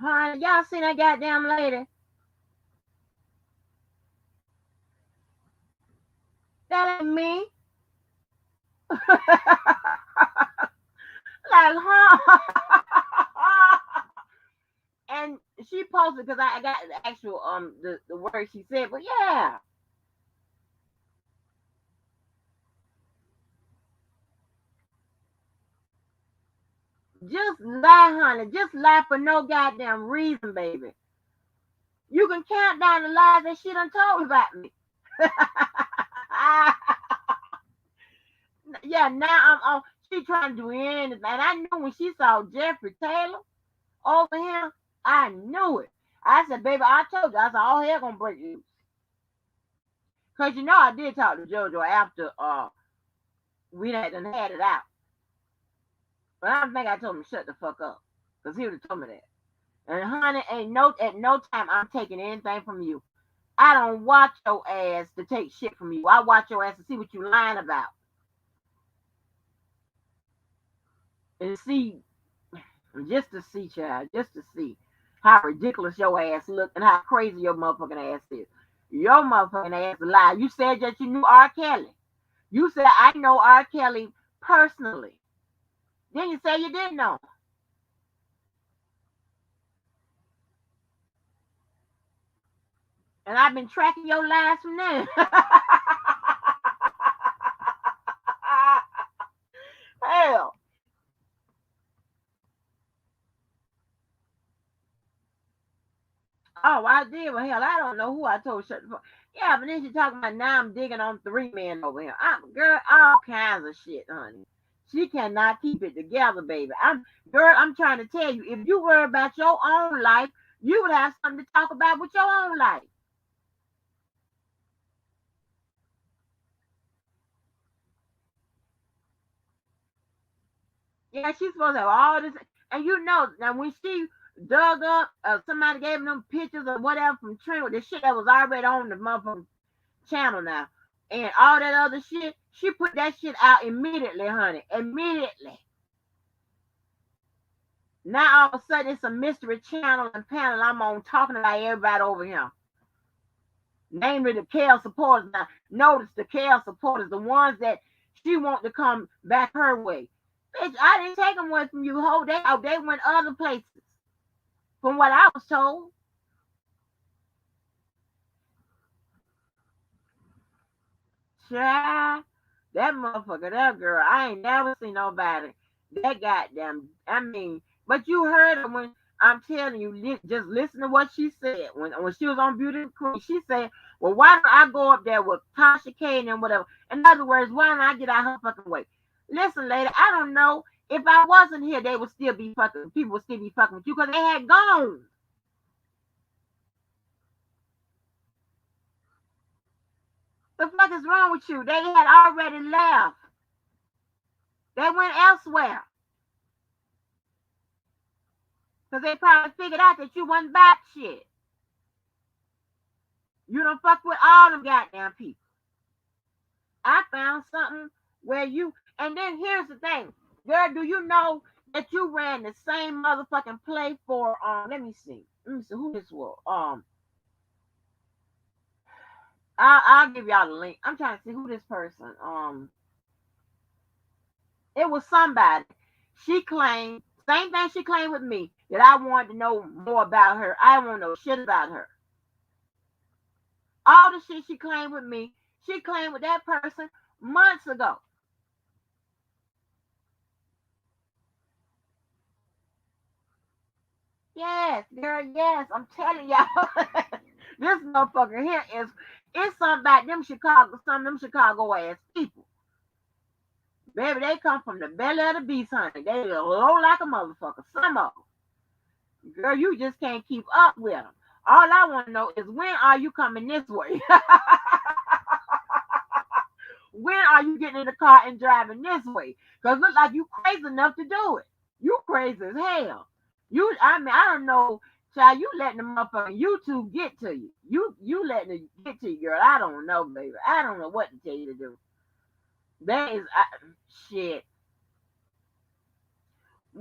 Honey, y'all seen that goddamn lady? That ain't me. Like, huh? And she posted because I got the actual the word she said, but yeah. Just lie, honey. Just lie for no goddamn reason, baby. You can count down the lies that she done told about me. Yeah, now I'm on. She trying to do anything. And I knew when she saw Jeffrey Taylor over here, I knew it. I said, baby, I told you. I said, all hell gonna break loose. Cause you know I did talk to JoJo after we had it out. But I don't think I told him to shut the fuck up. Cause he would have told me that. And honey, ain't no at no time I'm taking anything from you. I don't watch your ass to take shit from you. I watch your ass to see what you lying about. And see, just to see, child, just to see how ridiculous your ass look and how crazy your motherfucking ass is. Your motherfucking ass lie. You said that you knew R. Kelly. You said I know R. Kelly personally. Then you say you didn't know. And I've been tracking your lies from then. Hell. Oh, I did. Well, hell, I don't know who I told shut the fuck. Yeah, but then she talking about now I'm digging on 3 men over here. Girl, all kinds of shit, honey. She cannot keep it together, baby. I'm trying to tell you, if you worry about your own life, you would have something to talk about with your own life. Yeah, she's supposed to have all this, and you know, now when she dug up, somebody gave them pictures or whatever from Trent with the shit that was already on the motherfucking channel now, and all that other shit, she put that shit out immediately, honey, immediately. Now all of a sudden it's a mystery channel and panel I'm on talking about everybody over here. Namely the Kale supporters. Now notice the Kale supporters, the ones that she want to come back her way. Bitch, I didn't take them away from you, ho. They went other places. From what I was told. Child, that motherfucker, that girl, I ain't never seen nobody that goddamn. I mean, but you heard her when I'm telling you, just listen to what she said when she was on Beauty and Queen. She said, "Well, why don't I go up there with Tasha Kane and whatever?" In other words, why don't I get out her fucking way? Listen, lady, I don't know if I wasn't here, they would still be fucking. People would still be fucking with you because they had gone. The fuck is wrong with you? They had already left. They went elsewhere. Because they probably figured out that you wasn't back shit. You don't fuck with all them goddamn people. I found something where you, and then here's the thing. Girl, do you know that you ran the same motherfucking play for, let me see who this was. I'll give y'all the link. I'm trying to see who this person, it was somebody. She claimed, same thing she claimed with me, that I wanted to know more about her. I don't want to know shit about her. All the shit she claimed with me, she claimed with that person months ago. Yes, girl, yes. I'm telling y'all. This motherfucker here is it's something about some of them Chicago ass people. Baby, they come from the belly of the beast, honey. They low like a motherfucker. Some of them. Girl, you just can't keep up with them. All I want to know is when are you coming this way? When are you getting in the car and driving this way? Because look like you crazy enough to do it. You crazy as hell. I mean, I don't know, child. You letting the motherfucking YouTube get to you. You letting it get to you, girl. I don't know, baby. I don't know what to tell you to do. That is shit.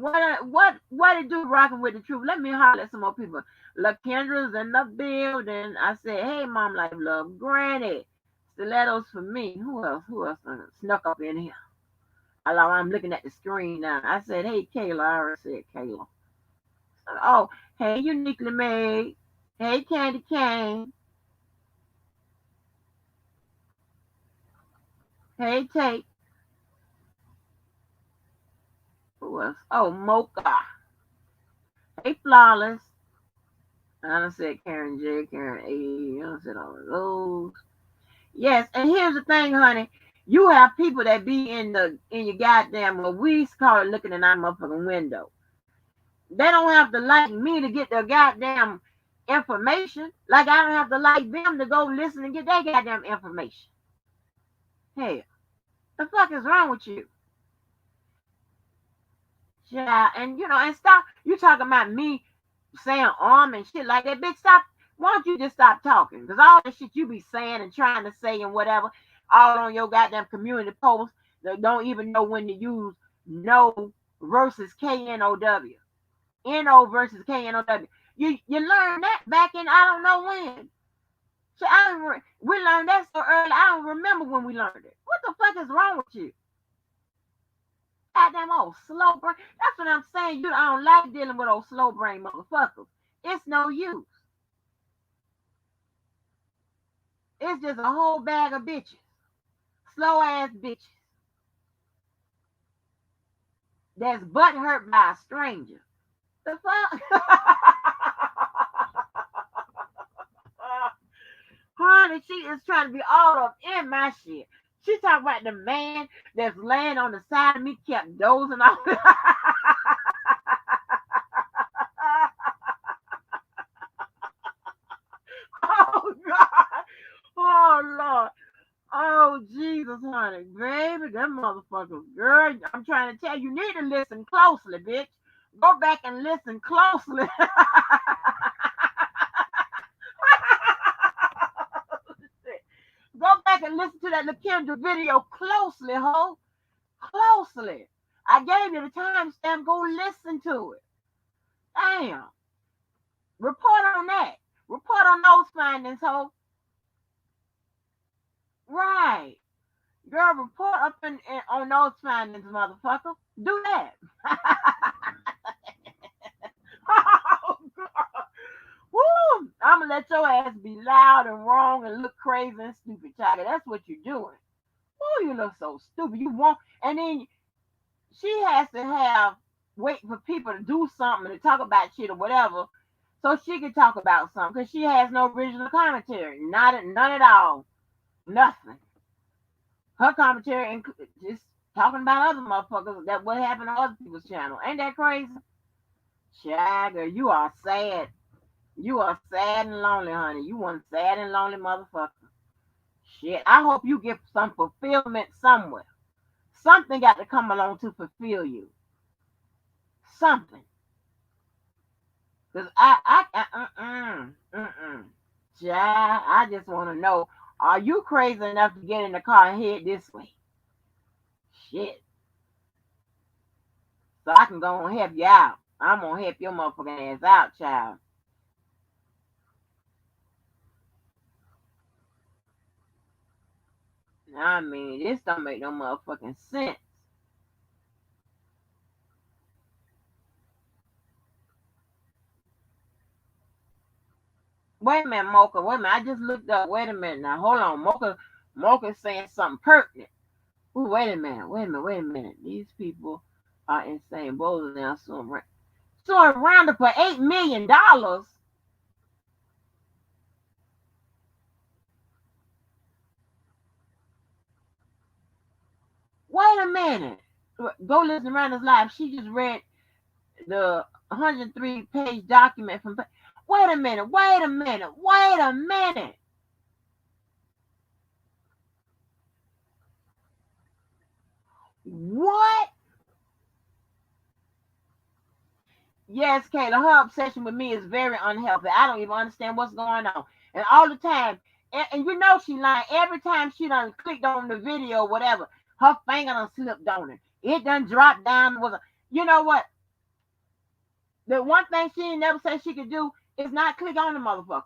What it do rocking with the truth? Let me holler at some more people. LaKendra's in the building. I said, hey, Mom Life Love. Granny. Stilettos for me. Who else? Who else snuck up in here? I'm looking at the screen now. I said, hey, Kayla. I already said Kayla. Oh, hey, Uniquely Made. Hey, Candy Cane. Hey, Tate. Who else? Oh, Mocha. Hey, Flawless. I done said Karen J, Karen A. I done said all of those. Yes, and here's the thing, honey. You have people that be in your goddamn, well, we call it looking in our motherfucking window. They don't have to like me to get their goddamn information. Like I don't have to like them to go listen and get their goddamn information. Hell, the fuck is wrong with you? Yeah, and and stop. You talking about me saying and shit like that, bitch. Stop. Why don't you just stop talking? Because all the shit you be saying and trying to say and whatever, all on your goddamn community posts that don't even know when to use no versus KNOW. NO versus KNOW. You learned that back in I don't know when. So we learned that so early. I don't remember when we learned it. What the fuck is wrong with you? Goddamn old slow brain. That's what I'm saying. I don't like dealing with old slow brain motherfuckers. It's no use. It's just a whole bag of bitches. Slow ass bitches. That's butt hurt by a stranger. The fuck? Honey, she is trying to be all up in my shit. She talking about the man that's laying on the side of me, kept dozing off. Oh, God. Oh, Lord. Oh, Jesus, honey. Baby, them motherfuckers. Girl, I'm trying to tell you, you need to listen closely, bitch. Go back and listen closely. Go back and listen to that LaKendra video closely, ho. Closely. I gave you the timestamp. Go listen to it. Damn. Report on that. Report on those findings, ho. Right. Girl, report up on those findings, motherfucker. Do that. Oh, God. Woo! I'm going to let your ass be loud and wrong and look crazy and stupid, Tiger. That's what you're doing. Oh, you look so stupid. You won't. And then she has to wait for people to do something to talk about shit or whatever so she can talk about something because she has no original commentary. None at all. Nothing. Her commentary just talking about other motherfuckers that what happened on other people's channel. Ain't that crazy? Jagger, you are sad. You are sad and lonely, honey. You one sad and lonely motherfucker. Shit. I hope you get some fulfillment somewhere. Something got to come along to fulfill you. Something. Because I just want to know, are you crazy enough to get in the car and head this way? Shit. So I can go and help you out. I'm going to help your motherfucking ass out, child. I mean, this don't make no motherfucking sense. Wait a minute, Mocha. Wait a minute. I just looked up. Wait a minute now. Hold on. Mocha's saying something pertinent. Ooh, wait a minute. These people are insane. Both of them suing Rhonda for $8 million. Wait a minute. Go listen to Rhonda's live. She just read the 103-page document from. Wait a minute. What? Yes, Kayla, her obsession with me is very unhealthy. I don't even understand what's going on. And all the time, and you know she lying. Every time she done clicked on the video or whatever, her finger done slipped on it. It done dropped down. You know what? The one thing she ain't never said she could do is not click on the motherfucker.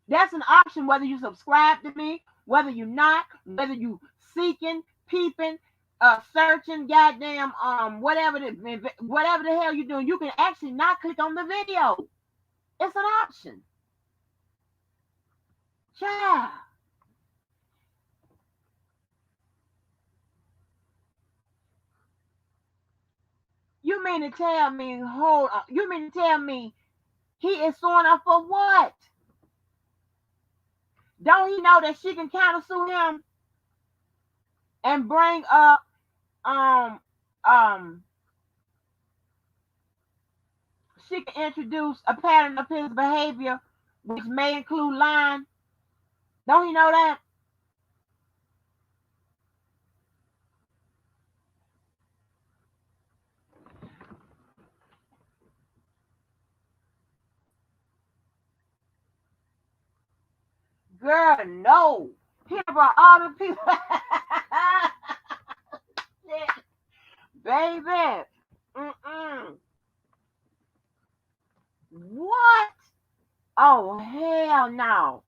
That's an option whether you subscribe to me, whether you not, whether you seeking, peeping, searching, goddamn, whatever the hell you're doing, you can actually not click on the video. It's an option. Child. You mean to tell me, hold on, you mean to tell me he is suing her for what? Don't he know that she can counter sue him and bring up um um she can introduce a pattern of his behavior which may include lying? Don't he know that? Girl, no. He brought all the people. Baby. Mm-mm. What? Oh, hell no.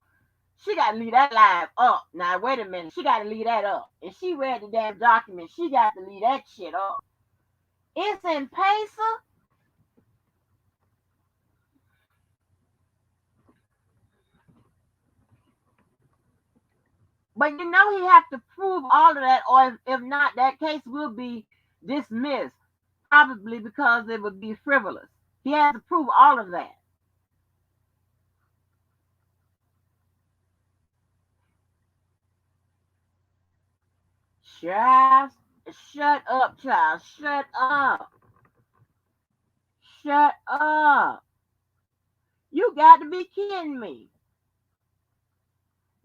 She got to leave that live up. Now, wait a minute. She got to leave that up. If she read the damn document, she got to leave that shit up. It's in Pacer. But you know he have to prove all of that, or if not, that case will be dismissed. Probably because it would be frivolous. He has to prove all of that. Child, shut up, child. Shut up. Shut up. You got to be kidding me.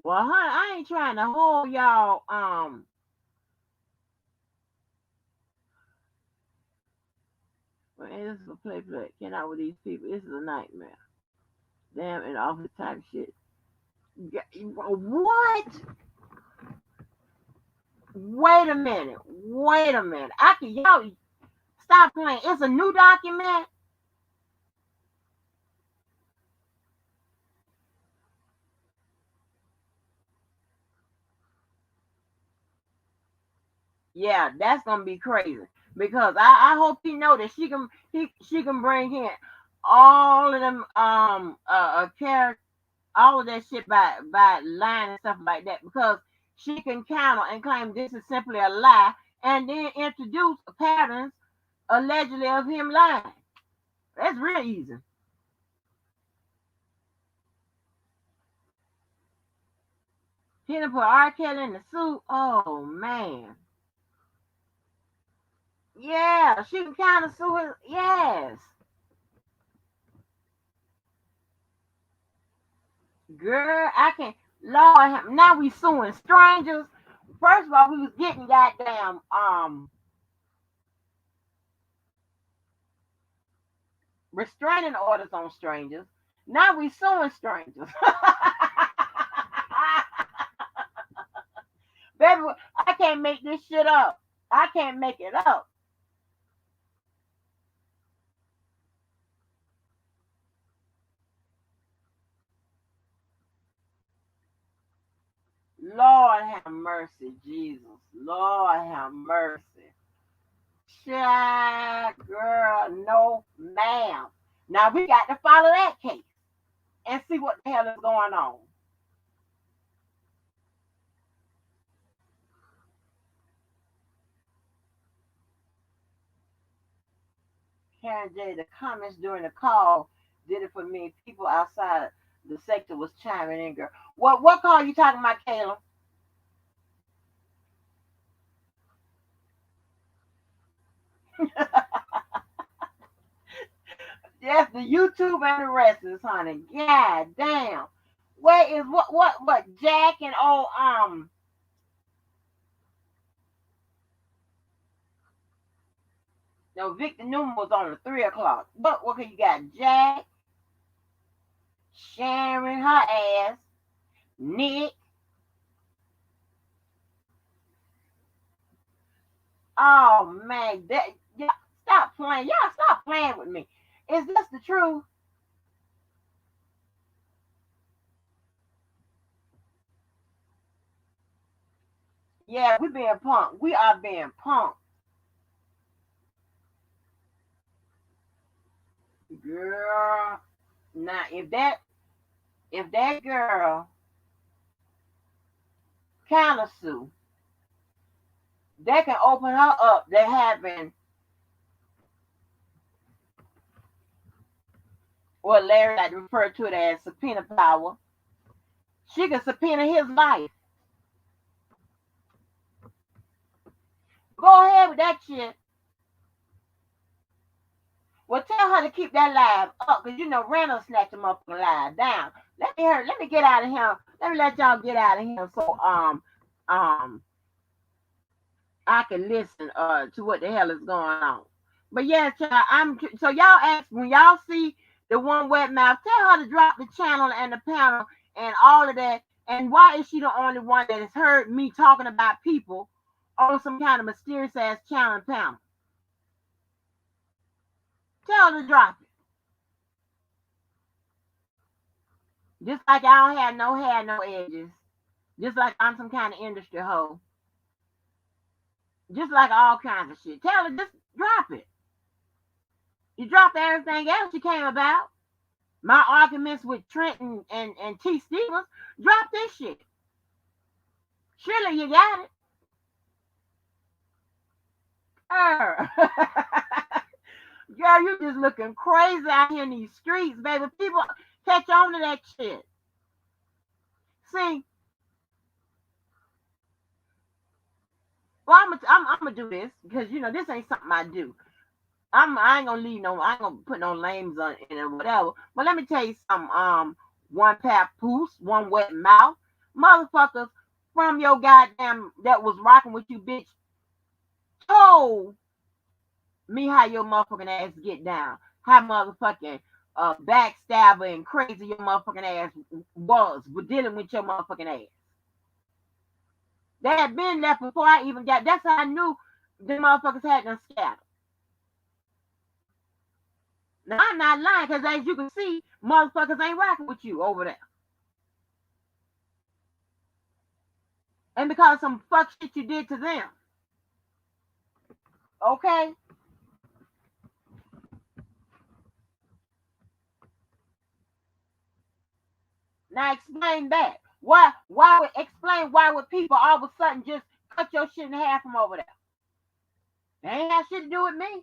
Well, honey, I ain't trying to hold y'all. Well, this is a play. Cannot with these people. This is a nightmare. Damn, and all this type of shit. What? Wait a minute. Wait a minute. I can y'all stop playing. It's a new document. Yeah, that's gonna be crazy because I hope he know that she can bring in all of them character, all of that shit by lying and stuff like that because she can counter and claim this is simply a lie and then introduce patterns allegedly of him lying. That's real easy. He done put R. Kelly in the suit. Oh man. Yeah, she can counter sue his. Yes. Girl, I can't. Lord, now we suing strangers. First of all, we was getting goddamn restraining orders on strangers. Now we suing strangers. Baby, I can't make this shit up. I can't make it up. Lord have mercy, Jesus. Lord have mercy. Child, girl, no, ma'am. Now we got to follow that case and see what the hell is going on. Karen J, the comments during the call did it for me. People outside the sector was chiming in, girl. What call you talking about, Kayla? Yes, the YouTube and the rest is, honey. God damn. Where is what Jack and no Victor Newman was on the 3 o'clock. What can you got? Jack, Sharon, her ass, Nick. Oh man, that yeah, Stop playing. Y'all stop playing with me. Is this the truth? Yeah, we being punked. We are being punked. Girl. Now if that girl counter sue, they can open her up. They having what Larry like to refer to it as subpoena power. She can subpoena his life. Go ahead with that shit. Well, tell her to keep that live up, cause Randall snatched him up and live down. Let me get out of here. Let me let y'all get out of here so um I can listen to what the hell is going on. But yeah, child, so y'all ask when y'all see the one wet mouth, tell her to drop the channel and the panel and all of that. And why is she the only one that has heard me talking about people on some kind of mysterious ass channel and panel? Tell her to drop it. Just like I don't have no hair, no edges. Just like I'm some kind of industry hoe. Just like all kinds of shit. Tell her just drop it. You dropped everything else you came about. My arguments with Trent and T. Stevens, drop this shit. Surely you got it. Girl, you just looking crazy out here in these streets, baby. People catch on to that shit. See, well, I'm gonna do this because this ain't something I do. I ain't gonna leave I ain't gonna put no names on it or whatever. But let me tell you something. One papoose, one wet mouth, motherfuckers from your goddamn that was rocking with you, bitch, told me how your motherfucking ass get down. How motherfucking backstabber and crazy your motherfucking ass was with dealing with your motherfucking ass. They had been there before I even got. That's how I knew the motherfuckers had them scattered. Now I'm not lying because as you can see, motherfuckers ain't rocking with you over there. And because some fuck shit you did to them. Okay? Now explain that. Why would explain why would people all of a sudden just cut your shit in half from over there? They ain't got shit to do with me.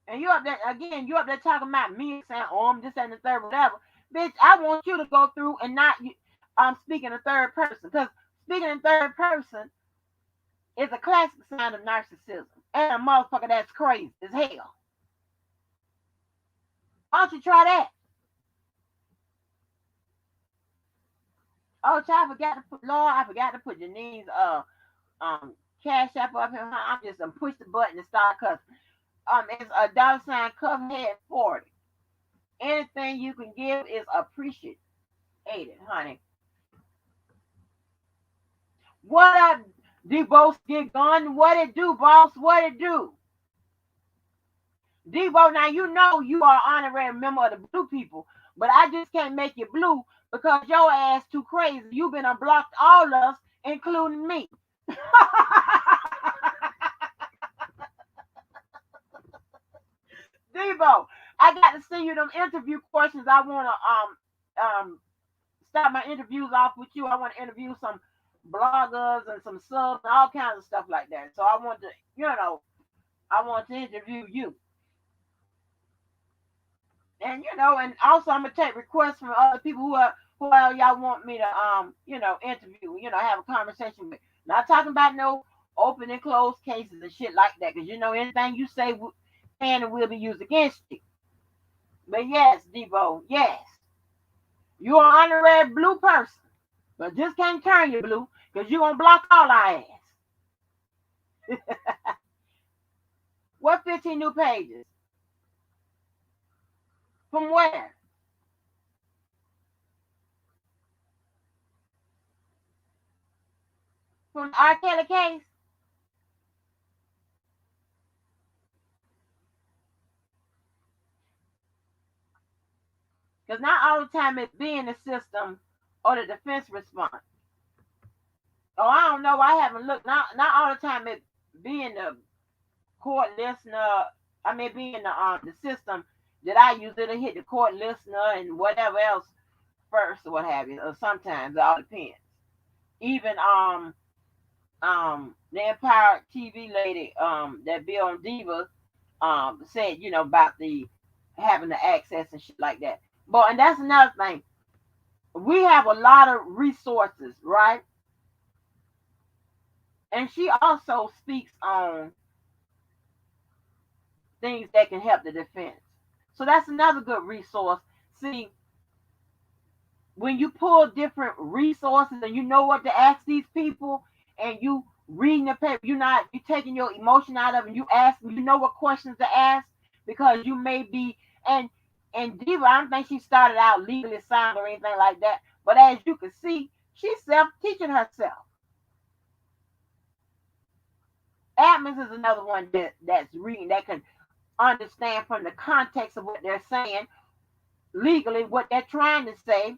And you up there again, you up there talking about me saying, oh, I'm just saying the third, whatever. Bitch, I want you to go through and not speaking in third person. Because speaking in third person is a classic sign of narcissism. And a motherfucker that's crazy as hell. Why don't you try that? Oh, child, I forgot to put Janine's cash app up here. I'm just gonna push the button and start cussing. It's a $ Coverhead 40. Anything you can give is appreciated, honey. What up, Debo get gone? What it do, boss? What it do? Debo, now you know you are an honorary member of the blue people, but I just can't make you blue because your ass too crazy. You've been unblocked all of us, including me. Debo, I got to send you them interview questions. I want to start my interviews off with you. I want to interview some bloggers and some subs and all kinds of stuff like that. So I want to, I want to interview you. And and also I'm gonna take requests from other people who y'all want me to interview, have a conversation with. Not talking about no open and closed cases and shit like that, because anything you say can and will be used against you. But yes, Debo, yes, you're an honorary blue person, but just can't turn you blue because you're gonna block all our ass. What 15 new pages? From where? from the R. Kelly case? Because not all the time it be in the system or the defense response. Oh, I don't know. I haven't looked. Not all the time it be in the court listener. I mean, be in the system that I use. It'll hit the court listener and whatever else first or what have you. Or sometimes it all depends. Even the Empire TV lady that be on Diva said, about the having the access and shit like that. But and that's another thing. We have a lot of resources, right? And she also speaks on things that can help the defense. So that's another good resource. See, when you pull different resources and you know what to ask these people, and you reading the paper, you taking your emotion out of it, and you know what questions to ask, because you may be and Diva, I don't think she started out legally sound or anything like that, but as you can see, she's self-teaching herself. Admins is another one that's reading, that can understand from the context of what they're saying legally, what they're trying to say,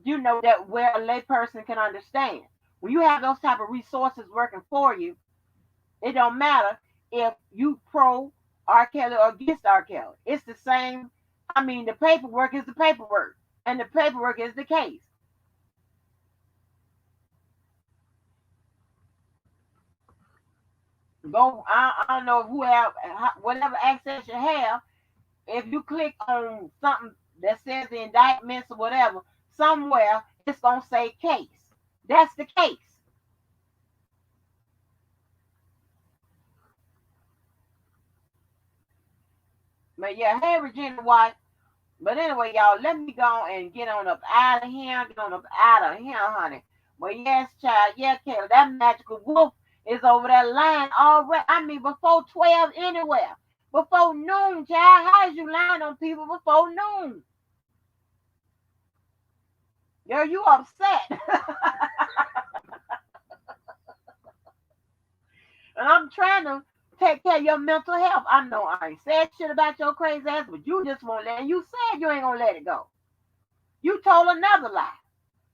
that where a layperson can understand. When you have those type of resources working for you, it don't matter if you pro R. Kelly or against R. Kelly. It's the same. I mean, the paperwork is the paperwork, and the paperwork is the case. Go. I don't know whatever access you have. If you click on something that says the indictments or whatever, somewhere it's gonna say case. That's the case. But yeah, hey Regina White. But anyway, y'all, let me go and get on up out of here. Get on up out of here, honey. But yes, child, yeah, Kayla, that magical wolf is over that line already. I mean, before 12 anywhere. Before noon, child. How is you lying on people before noon? Girl, you upset. And I'm trying to take care of your mental health. I know I ain't said shit about your crazy ass, but you just won't let it. You said you ain't gonna let it go. You told another lie.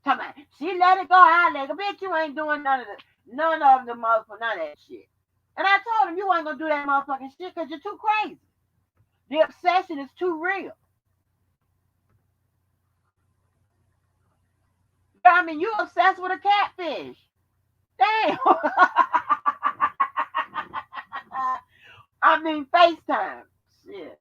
Tell me, she let it go, I let it go. Bitch, you ain't doing none of the motherfucker, none of that shit. And I told him you ain't gonna do that motherfucking shit because you're too crazy. The obsession is too real. I mean, you obsessed with a catfish. Damn. I mean, FaceTime. Shit.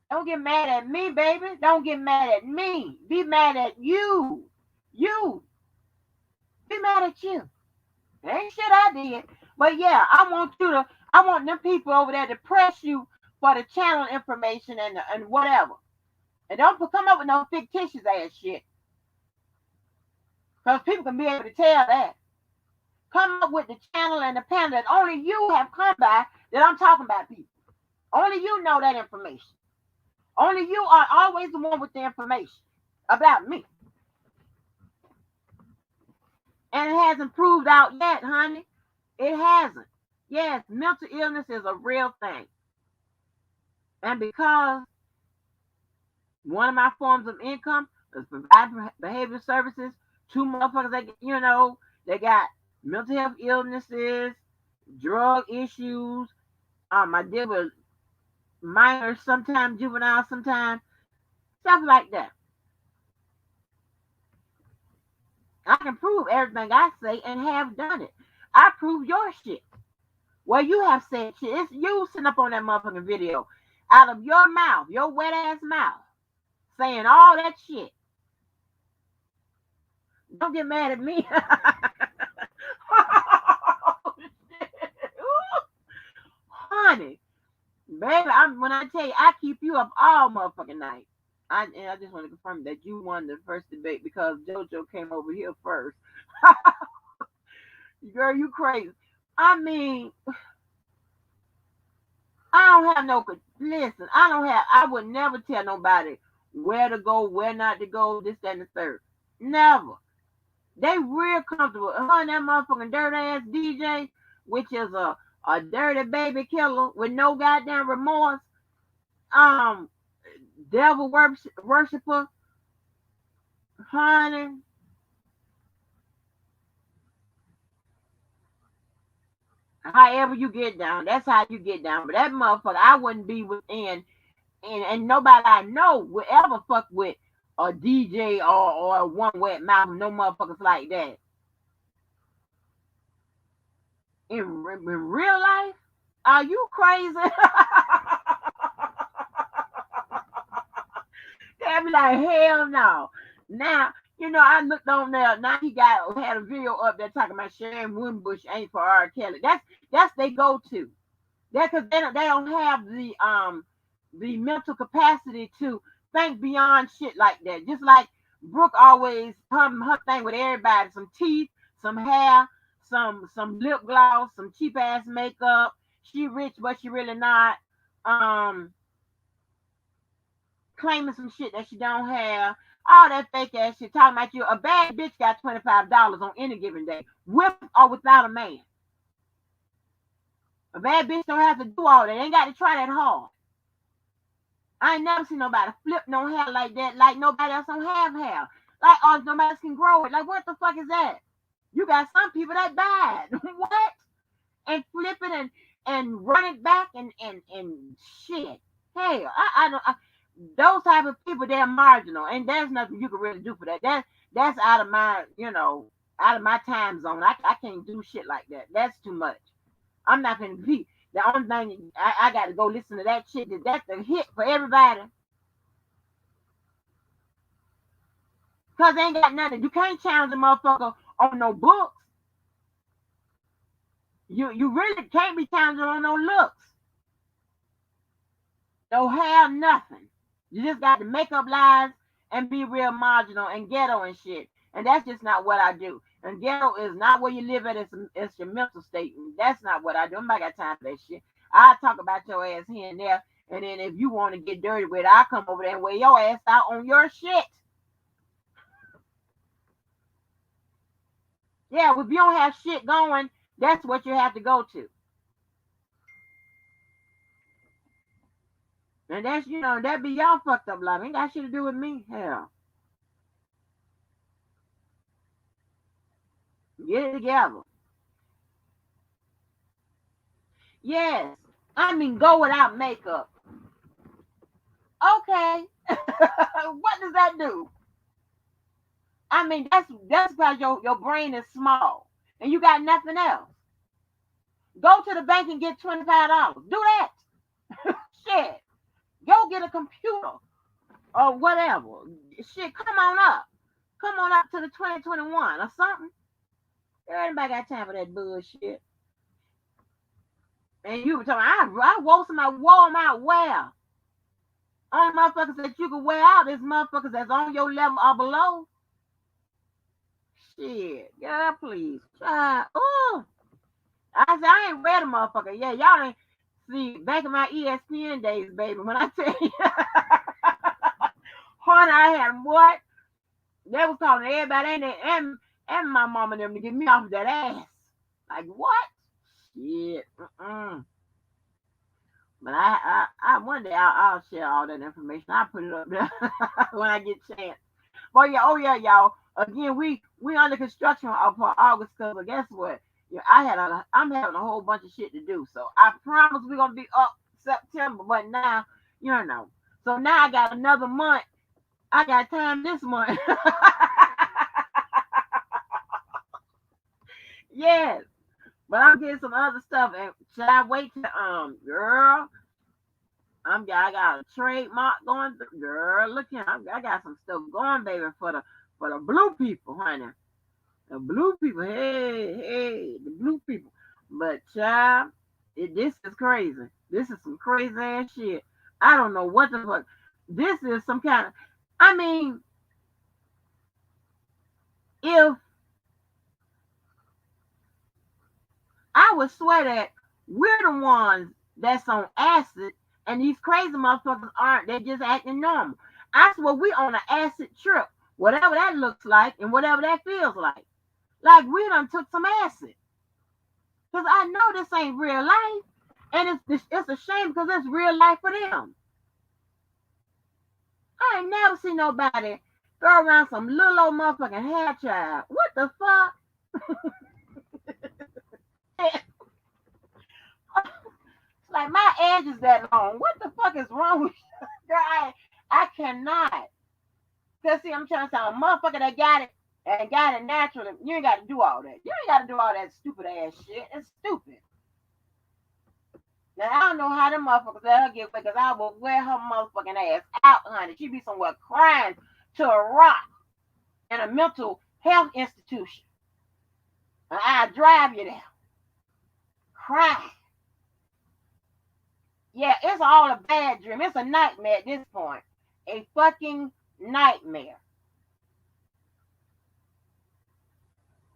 Don't get mad at me, baby. Don't get mad at me. Be mad at you. You. Be mad at you. It ain't shit I did. But yeah, I want them people over there to press you for the channel information and whatever. And don't come up with no fictitious ass shit. Because people can be able to tell that. Come up with the channel and the panel that only you have come by that I'm talking about people. Only you know that information. Only you are always the one with the information about me. And it hasn't proved out yet, honey. It hasn't. Yes, mental illness is a real thing. And because one of my forms of income is providing behavioral services to motherfuckers that, they got mental health illnesses, drug issues. I deal with minors sometimes, juveniles sometimes, stuff like that. I can prove everything I say and have done it. I prove your shit. Well, you have said shit. It's you sitting up on that motherfucking video out of your mouth, your wet ass mouth, saying all that shit. Don't get mad at me. Honey, baby, when I tell you, I keep you up all motherfucking night. I just want to confirm that you won the first debate because JoJo came over here first. Girl, you crazy. I mean, I don't have no, listen, I would never tell nobody where to go, where not to go, this, that, and the third. Never. They real comfortable. Her and that motherfucking dirt ass DJ, which is a dirty baby killer with no goddamn remorse. Um, devil worshiper, honey. However you get down, that's how you get down. But that motherfucker, I wouldn't be within, and nobody I know would ever fuck with a DJ or a one wet mouth. No motherfuckers like that. In real life, are you crazy? They be like, hell no. Now, I looked on there. Now he had a video up there talking about Sharon Wimbush ain't for R. Kelly. That's they go to. That because they don't have the mental capacity to think beyond shit like that. Just like Brooke always her thing with everybody, some teeth, some hair, some lip gloss, some cheap ass makeup. She rich, but she really not. Um, Claiming some shit that she don't have. All that fake ass shit. Talking about you. A bad bitch got $25 on any given day, with or without a man. A bad bitch don't have to do all that. They ain't got to try that hard. I ain't never seen nobody flip no hair like that, like nobody else don't have hair. Like, oh, nobody else can grow it. Like, what the fuck is that? You got some people that bad. What? And flip it and run it back and shit. Hell, I don't. Those type of people, they're marginal, and there's nothing you can really do for that. That's out of my, out of my time zone. I can't do shit like that. That's too much. I'm not gonna be the only thing. I got to go listen to that shit. That's the hit for everybody. Cause they ain't got nothing. You can't challenge a motherfucker on no books. You really can't be challenged on no looks. No hair, nothing. You just got to make up lies and be real marginal and ghetto and shit. And that's just not what I do. And ghetto is not where you live at. It's your mental state. And that's not what I do. I got time for that shit. I'll talk about your ass here and there. And then if you want to get dirty with it, I'll come over there and wear your ass out on your shit. Yeah, if you don't have shit going, that's what you have to go to. And that's, that be y'all fucked up life. Ain't got shit to do with me. Hell. Get it together. Yes. I mean, go without makeup. Okay. What does that do? I mean, that's because your brain is small and you got nothing else. Go to the bank and get $25. Do that. Shit. Go get a computer or whatever. Shit, come on up. Come on up to the 2021 or something. Everybody got time for that bullshit. And you were talking, I wore some, I wore them out well. Only motherfuckers that you can wear out is motherfuckers that's on your level or below. Shit, yeah, please. Oh, I ain't read a motherfucker. Yeah, y'all ain't see back in my ESPN days, baby. When I tell you, honey, I had what? They was calling everybody and my mama and them to get me off of that ass. Like what? Shit. But I one day I'll share all that information. I'll put it up there when I get a chance. But yeah, oh yeah, y'all. Again, we under construction for August because guess what? Yeah, I'm having a whole bunch of shit to do. So I promise we're gonna be up September. But now, So now I got another month. I got time this month. Yes. But I'm getting some other stuff. And should I wait to girl? I got a trademark going. Girl, look here. I got some stuff going, baby, for the blue people, honey. The blue people, hey, the blue people. But child, this is crazy. This is some crazy ass shit. I don't know what the fuck. This is some kind of. I mean, if I would swear that we're the ones that's on acid, and these crazy motherfuckers aren't. They're just acting normal. I swear we on an acid trip whatever that looks like and whatever that feels like. Like we done took some acid. Because I know this ain't real life. And it's a shame because it's real life for them. I ain't never seen nobody throw around some little old motherfucking hair child. What the fuck? It's like my edge is that long. What the fuck is wrong with you? Girl, I cannot. Because see, I'm trying to tell a motherfucker that got it and got it naturally. You ain't got to do all that. You ain't got to do all that stupid ass shit. It's stupid. Now, I don't know how them motherfuckers let her get away because I will wear her motherfucking ass out, honey. She be somewhere crying to a rock in a mental health institution. And I drive you there. Crying. Yeah, it's all a bad dream. It's a nightmare at this point. A fucking nightmare.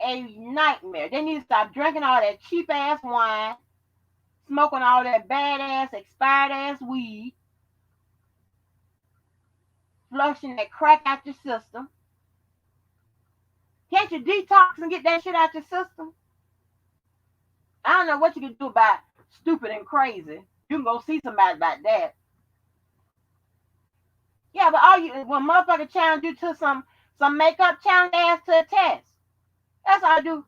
A nightmare. They need to stop drinking all that cheap ass wine, smoking all that bad ass, expired ass weed, flushing that crack out your system. Can't you detox and get that shit out your system? I don't know what you can do about stupid and crazy. You can go see somebody about that. Yeah, but all you when motherfucker challenge you to some makeup challenge ass to a test. That's all I do.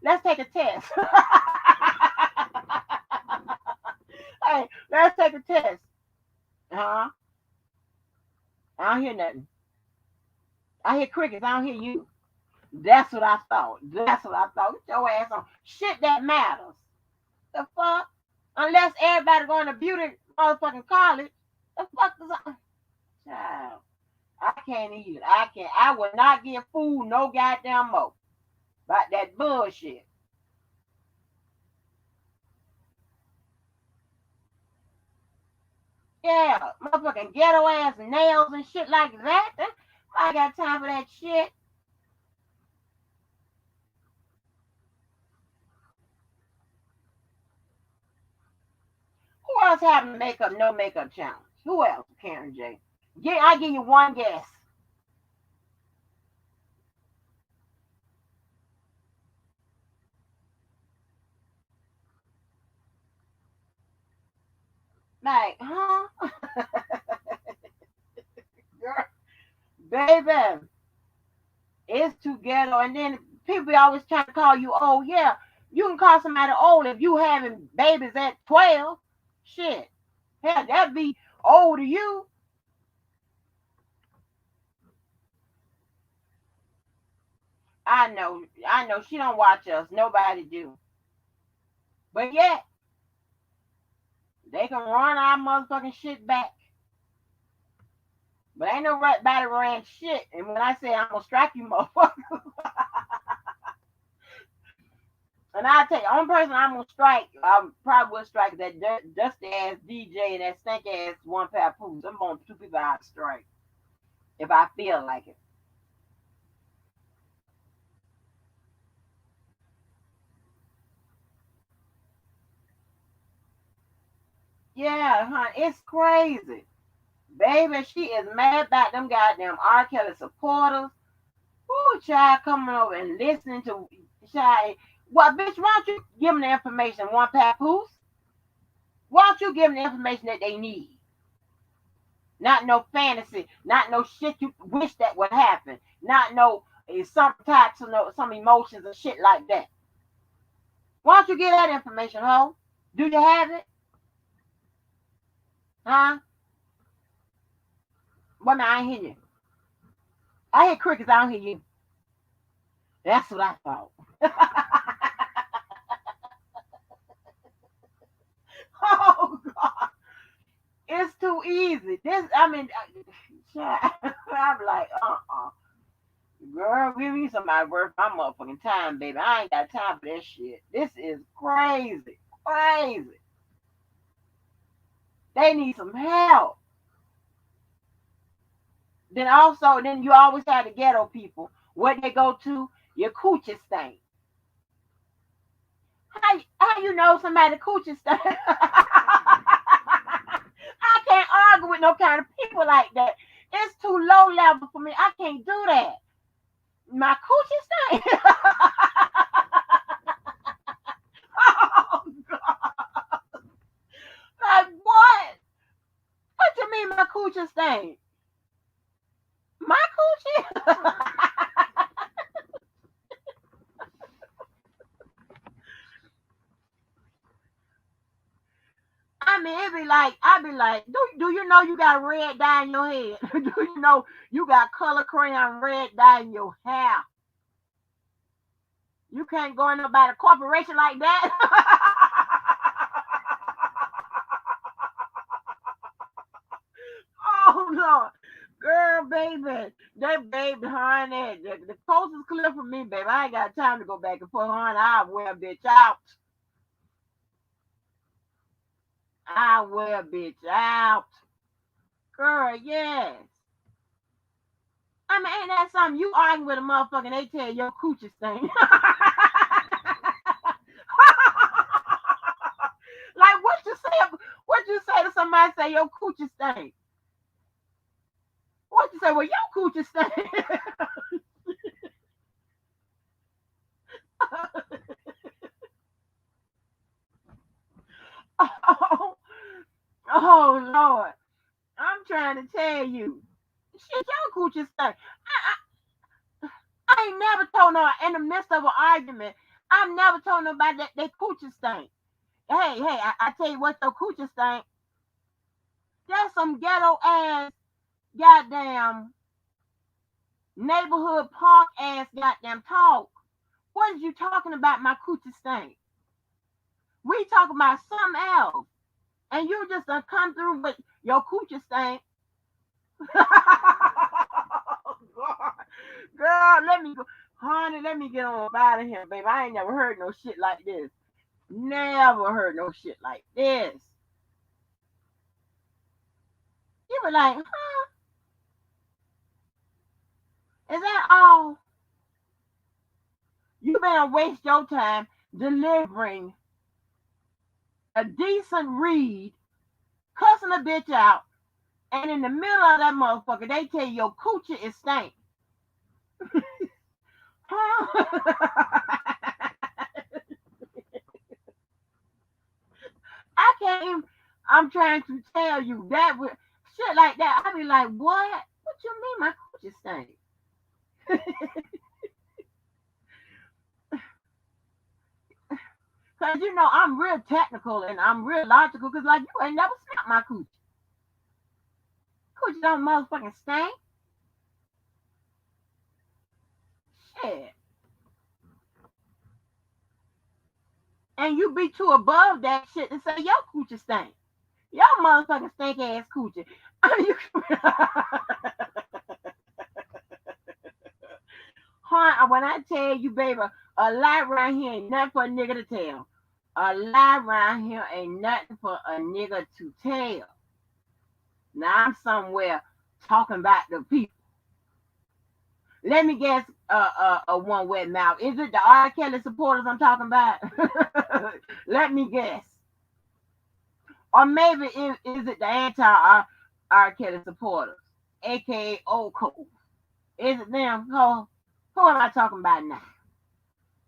Let's take a test. Hey, let's take a test. Huh? I don't hear nothing. I hear crickets. I don't hear you. That's what I thought. That's what I thought. Get your ass on. Shit that matters. The fuck? Unless everybody going to beauty motherfucking college. The fuck is I? Child. I can't eat it. I can't. I will not get food no goddamn more. About that bullshit. Yeah, motherfucking ghetto ass nails and shit like that. I got time for that shit. Who else having makeup, no makeup challenge? Who else, Karen J? Yeah, I give you one guess. Like, huh? Girl, baby, it's too ghetto. And then people be always trying to call you old. Yeah, you can call somebody old if you having babies at 12. Shit. Hell, that'd be old to you. I know. She don't watch us. Nobody do. But yet, they can run our motherfucking shit back. But ain't nobody ran shit. And when I say I'm gonna strike you, motherfucker, and I tell you, only person I'm gonna strike, I probably will strike that dusty ass DJ and that stank ass one pair pools. I'm gonna two people out strike if I feel like it. Yeah, huh? It's crazy. Baby, she is mad about them goddamn R. Kelly supporters. Ooh, child coming over and listening to child. Well, bitch, why don't you give them the information, one papoose? Why don't you give them the information that they need? Not no fantasy, not no shit you wish that would happen, not no some types of no, some emotions and shit like that. Why don't you get that information, ho? Do you have it? Huh? Well, I ain't hear you. I hear crickets, I don't hear you. That's what I thought. Oh God, it's too easy. This, I mean, I'm like, girl, give me somebody worth my motherfucking time, baby. I ain't got time for this shit. This is crazy, crazy. They need some help. Then also, then you always have the ghetto people. Where they go to, your coochie stink. How you know somebody coochie stink? I can't argue with no kind of people like that. It's too low level for me. I can't do that. My coochie stink. Oh, God. Like what? What you mean my coochie stink? My coochie? I mean, I be like, do you know you got red dye in your head? Do you know you got color crayon red dye in your hair? You can't go in nobody corporation like that. Oh no, girl, baby, that baby, honey, the coast is clear for me, baby. I ain't got time to go back and forth, honey. I wear a bitch out. I wear a bitch out, girl. Yes. I mean, ain't that something? You arguing with a motherfucker, and they tell your coochie stink. Like what you say? What you say to somebody? Say your coochie stink. What you say? Well, your coochie stink. Oh, oh Lord, I'm trying to tell you, shit, your coochie stink. I ain't never told no in the midst of an argument. I've never told nobody that they coochie stink. Hey, I tell you what, your coochie stink. That's some ghetto ass, goddamn neighborhood park ass, goddamn talk. What is you talking about? My coochie stink. We talking about something else, and you just come through with your coochie stink. Oh, God. Girl, let me go. Honey, let me get on out of here, baby. I ain't never heard no shit like this. Never heard no shit like this. You be like, huh? Is that all? You better waste your time delivering a decent read, cussing a bitch out, and in the middle of that motherfucker, they tell you your coochie is stank. Huh? I can't even, I'm trying to tell you that with shit like that. I be like, what? What you mean my coochie stink? Cause you know I'm real technical and I'm real logical. Cause like you ain't never smelled my coochie. Coochie don't motherfucking stink. Shit. And you be too above that shit to say your coochie stink. Your motherfucking stink ass coochie. You, huh, when I tell you, baby, a lie right here ain't nothing for a nigga to tell. A lie right here ain't nothing for a nigga to tell. Now I'm somewhere talking about the people. Let me guess, a one wet mouth. Is it the R. Kelly supporters I'm talking about? Let me guess. Or maybe is it the anti R. Kelly supporters, aka Old Cole? Is it them? Who am I talking about now?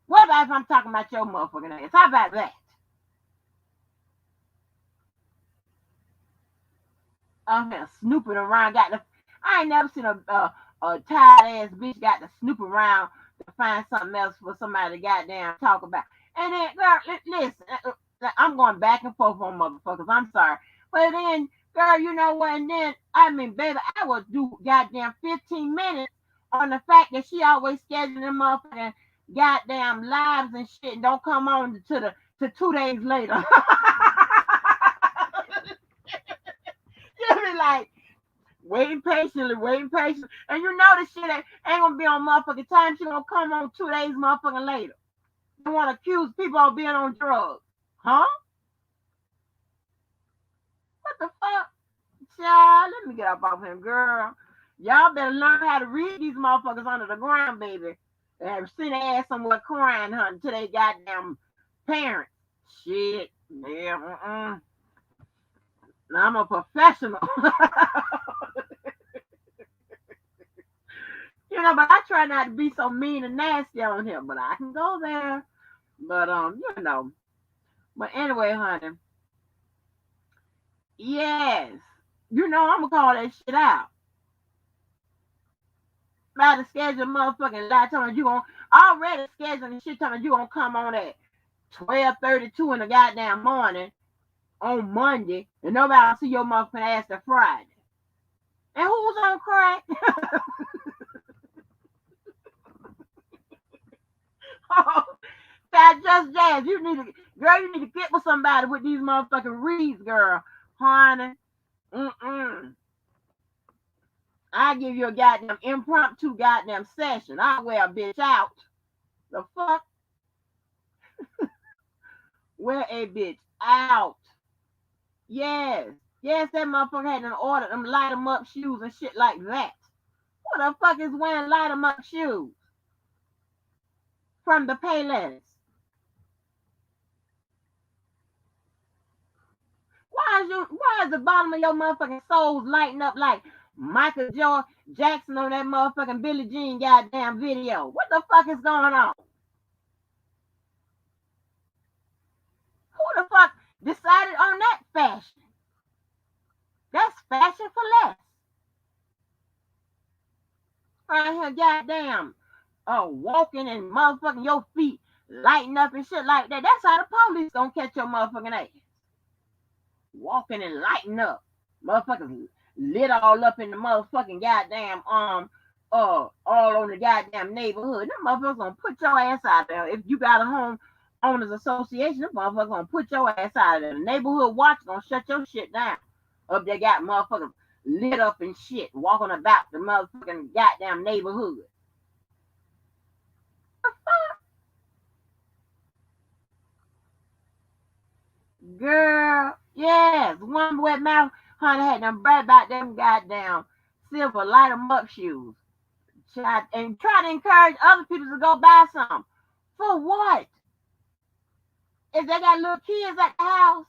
What about if I'm talking about your motherfucking ass? How about that? I'm here snooping around. I ain't never seen a tired ass bitch got to snoop around to find something else for somebody to goddamn talk about. And then, girl, listen, I'm going back and forth on motherfuckers. I'm sorry. But then, girl, you know what? And then, I mean, baby, I would do goddamn 15 minutes on the fact that she always scheduling them motherfucking goddamn lives and shit and don't come on to 2 days later. You be like, waiting patiently. And you know this shit ain't gonna be on motherfucking time. She gonna come on 2 days motherfucking later. They wanna accuse people of being on drugs. Huh? What the fuck? Child, let me get up off him, girl. Y'all better learn how to read these motherfuckers under the ground, baby. They have seen their ass somewhere crying, hunting to their goddamn parents. Shit. Yeah, I'm a professional. But I try not to be so mean and nasty on him, but I can go there. But But anyway, honey, yes, I'm gonna call that shit out. By the schedule, motherfucking lie, telling you gonna already scheduling the shit, telling you gonna come on at 12:32 in the goddamn morning on Monday, and nobody will see your motherfucking ass till Friday. And who's on crack? That just jazz. You need to get with somebody with these motherfucking reads, girl. Honey. I give you a goddamn impromptu goddamn session. I wear a bitch out. The fuck? Wear a bitch out. Yes. Yes, that motherfucker had to order them light 'em up shoes and shit like that. Who the fuck is wearing light 'em up shoes? From the Payless. Why is the bottom of your motherfucking soles lighting up like Michael Jackson on that motherfucking Billie Jean goddamn video? What the fuck is going on? Who the fuck decided on that fashion? That's fashion for less. Right here, goddamn, walking and motherfucking your feet lighting up and shit like that. That's how the police gonna catch your motherfucking ass. Walking and lighting up. Motherfuckers lit all up in the motherfucking goddamn all on the goddamn neighborhood. Them motherfuckers gonna put your ass out there. If you got a home owners association, them motherfuckers gonna put your ass out of there. The neighborhood watch gonna shut your shit down. Up there got motherfuckers lit up and shit, walking about the motherfucking goddamn neighborhood. Girl, yes, one wet mouth, honey, had them brag about them goddamn silver light 'em up shoes. And try to encourage other people to go buy some. For what? If they got little kids at the house,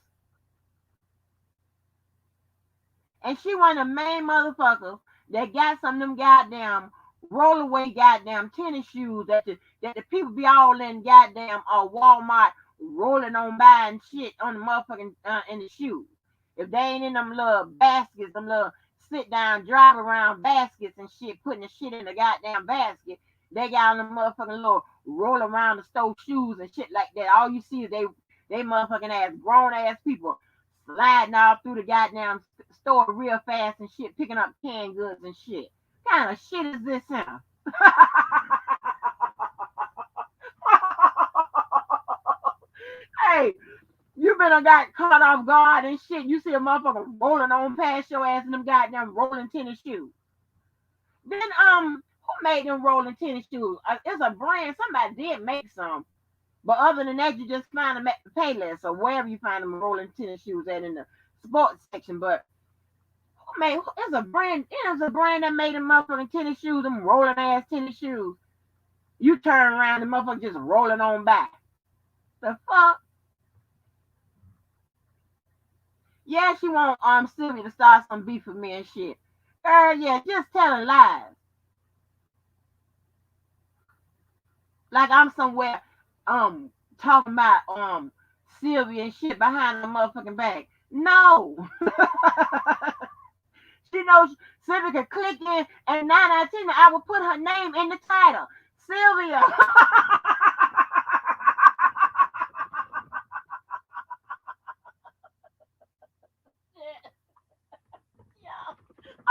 and she one of the main motherfuckers that got some of them goddamn rollaway goddamn tennis shoes that the people be all in goddamn Walmart rolling on buying shit on the motherfucking in the shoes. If they ain't in them little baskets, them little sit down, drive around baskets and shit, putting the shit in the goddamn basket, they got on the motherfucking little roll around the store shoes and shit like that. All you see is they motherfucking ass grown ass people sliding all through the goddamn store real fast and shit, picking up canned goods and shit. What kind of shit is this now? Hey, you been got caught off guard and shit. You see a motherfucker rolling on past your ass in them goddamn rolling tennis shoes. Then who made them rolling tennis shoes? It's a brand. Somebody did make some. But other than that, you just find them at the Payless or wherever you find them rolling tennis shoes at in the sports section. But who made? It's a brand. It's a brand that made them motherfucking tennis shoes. Them rolling ass tennis shoes. You turn around, the motherfucker just rolling on by. The fuck? Yeah, she want Sylvia to start some beef with me and shit. Yeah, just telling lies. Like I'm somewhere talking about Sylvia and shit behind the motherfucking back. No. She knows Sylvia could click in and 9 out of 10 I will put her name in the title. Sylvia.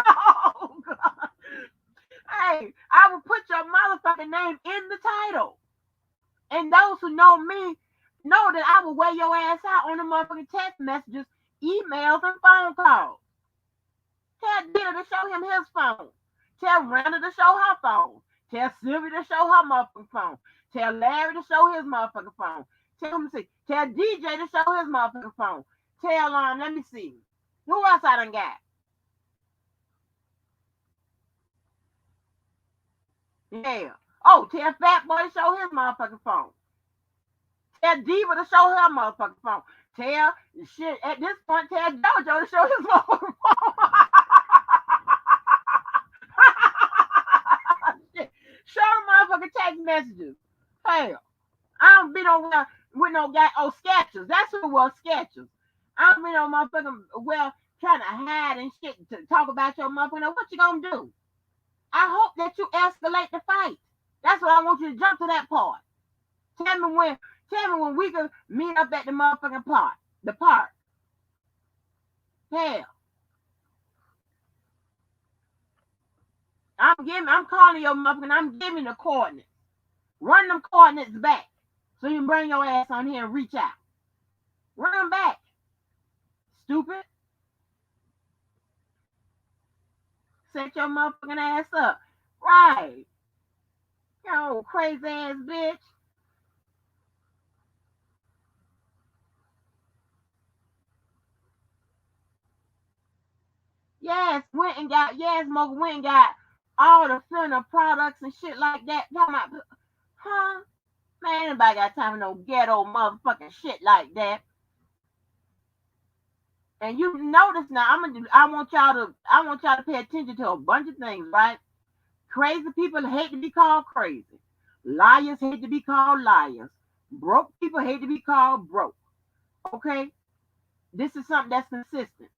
Oh, God. Hey, I will put your motherfucking name in the title. And those who know me know that I will wear your ass out on the motherfucking text messages, emails, and phone calls. Tell Dina to show him his phone. Tell Randa to show her phone. Tell Sylvia to show her motherfucking phone. Tell Larry to show his motherfucking phone. Tell DJ to show his motherfucking phone. Tell let me see. Who else I done got? Yeah. Oh, tell Fat Boy to show his motherfucking phone. Tell Diva to show her motherfucking phone. Tell shit at this point, tell JoJo to show his motherfucking phone. messages. Hell, I don't be nowhere with no guy. Oh, Sketchers. That's who it was, Sketchers. I don't be no motherfucking well trying to hide and shit to talk about your motherfucker. What you gonna do? I hope that you escalate the fight. That's what I want you to jump to that part. Tell me when we can meet up at the motherfucking park. The park. Hell. I'm calling your motherfucker. I'm giving the coordinates. Run them coordinates back. So you can bring your ass on here and reach out. Run them back. Stupid. Set your motherfucking ass up. Right. Yo, crazy ass bitch. Smoker went and got all the filler products and shit like that. Talking about, huh? Man, anybody got time for no ghetto motherfucking shit like that. And you notice now, I want y'all to pay attention to a bunch of things, right? Crazy people hate to be called crazy. Liars hate to be called liars. Broke people hate to be called broke. Okay? This is something that's consistent.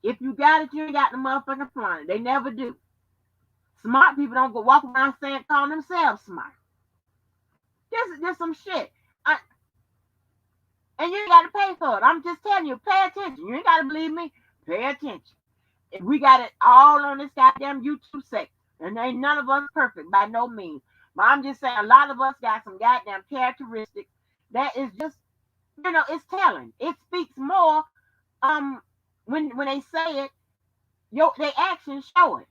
If you got it, you ain't got the motherfucking flaunt it. They never do. Smart people don't go walk around saying calling themselves smart. This is just some shit. And you ain't got to pay for it. I'm just telling you, pay attention. You ain't got to believe me. Pay attention. We got it all on this goddamn YouTube section. And ain't none of us perfect by no means. But I'm just saying a lot of us got some goddamn characteristics that is just, it's telling. It speaks more when they say it, their actions show it.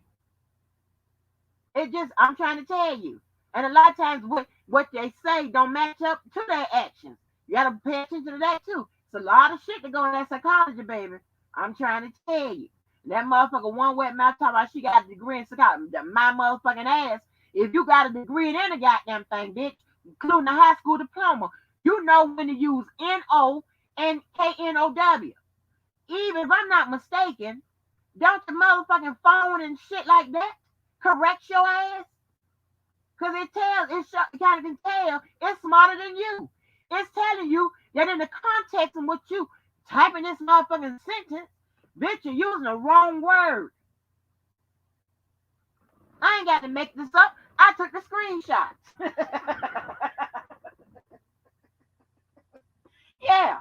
It just, I'm trying to tell you. And a lot of times what they say don't match up to their actions. You gotta pay attention to that too. It's a lot of shit to go in that psychology, baby. I'm trying to tell you. That motherfucker one wet mouth talking about she got a degree in psychology. My motherfucking ass. If you got a degree in any goddamn thing, bitch, including a high school diploma, you know when to use N-O and K-N-O-W. Even if I'm not mistaken, don't the motherfucking phone and shit like that correct your ass? Because it kind of can tell it's smarter than you. It's telling you that in the context in which you typing this motherfucking sentence, bitch, you're using the wrong word. I ain't got to make this up. I took the screenshots. Yeah.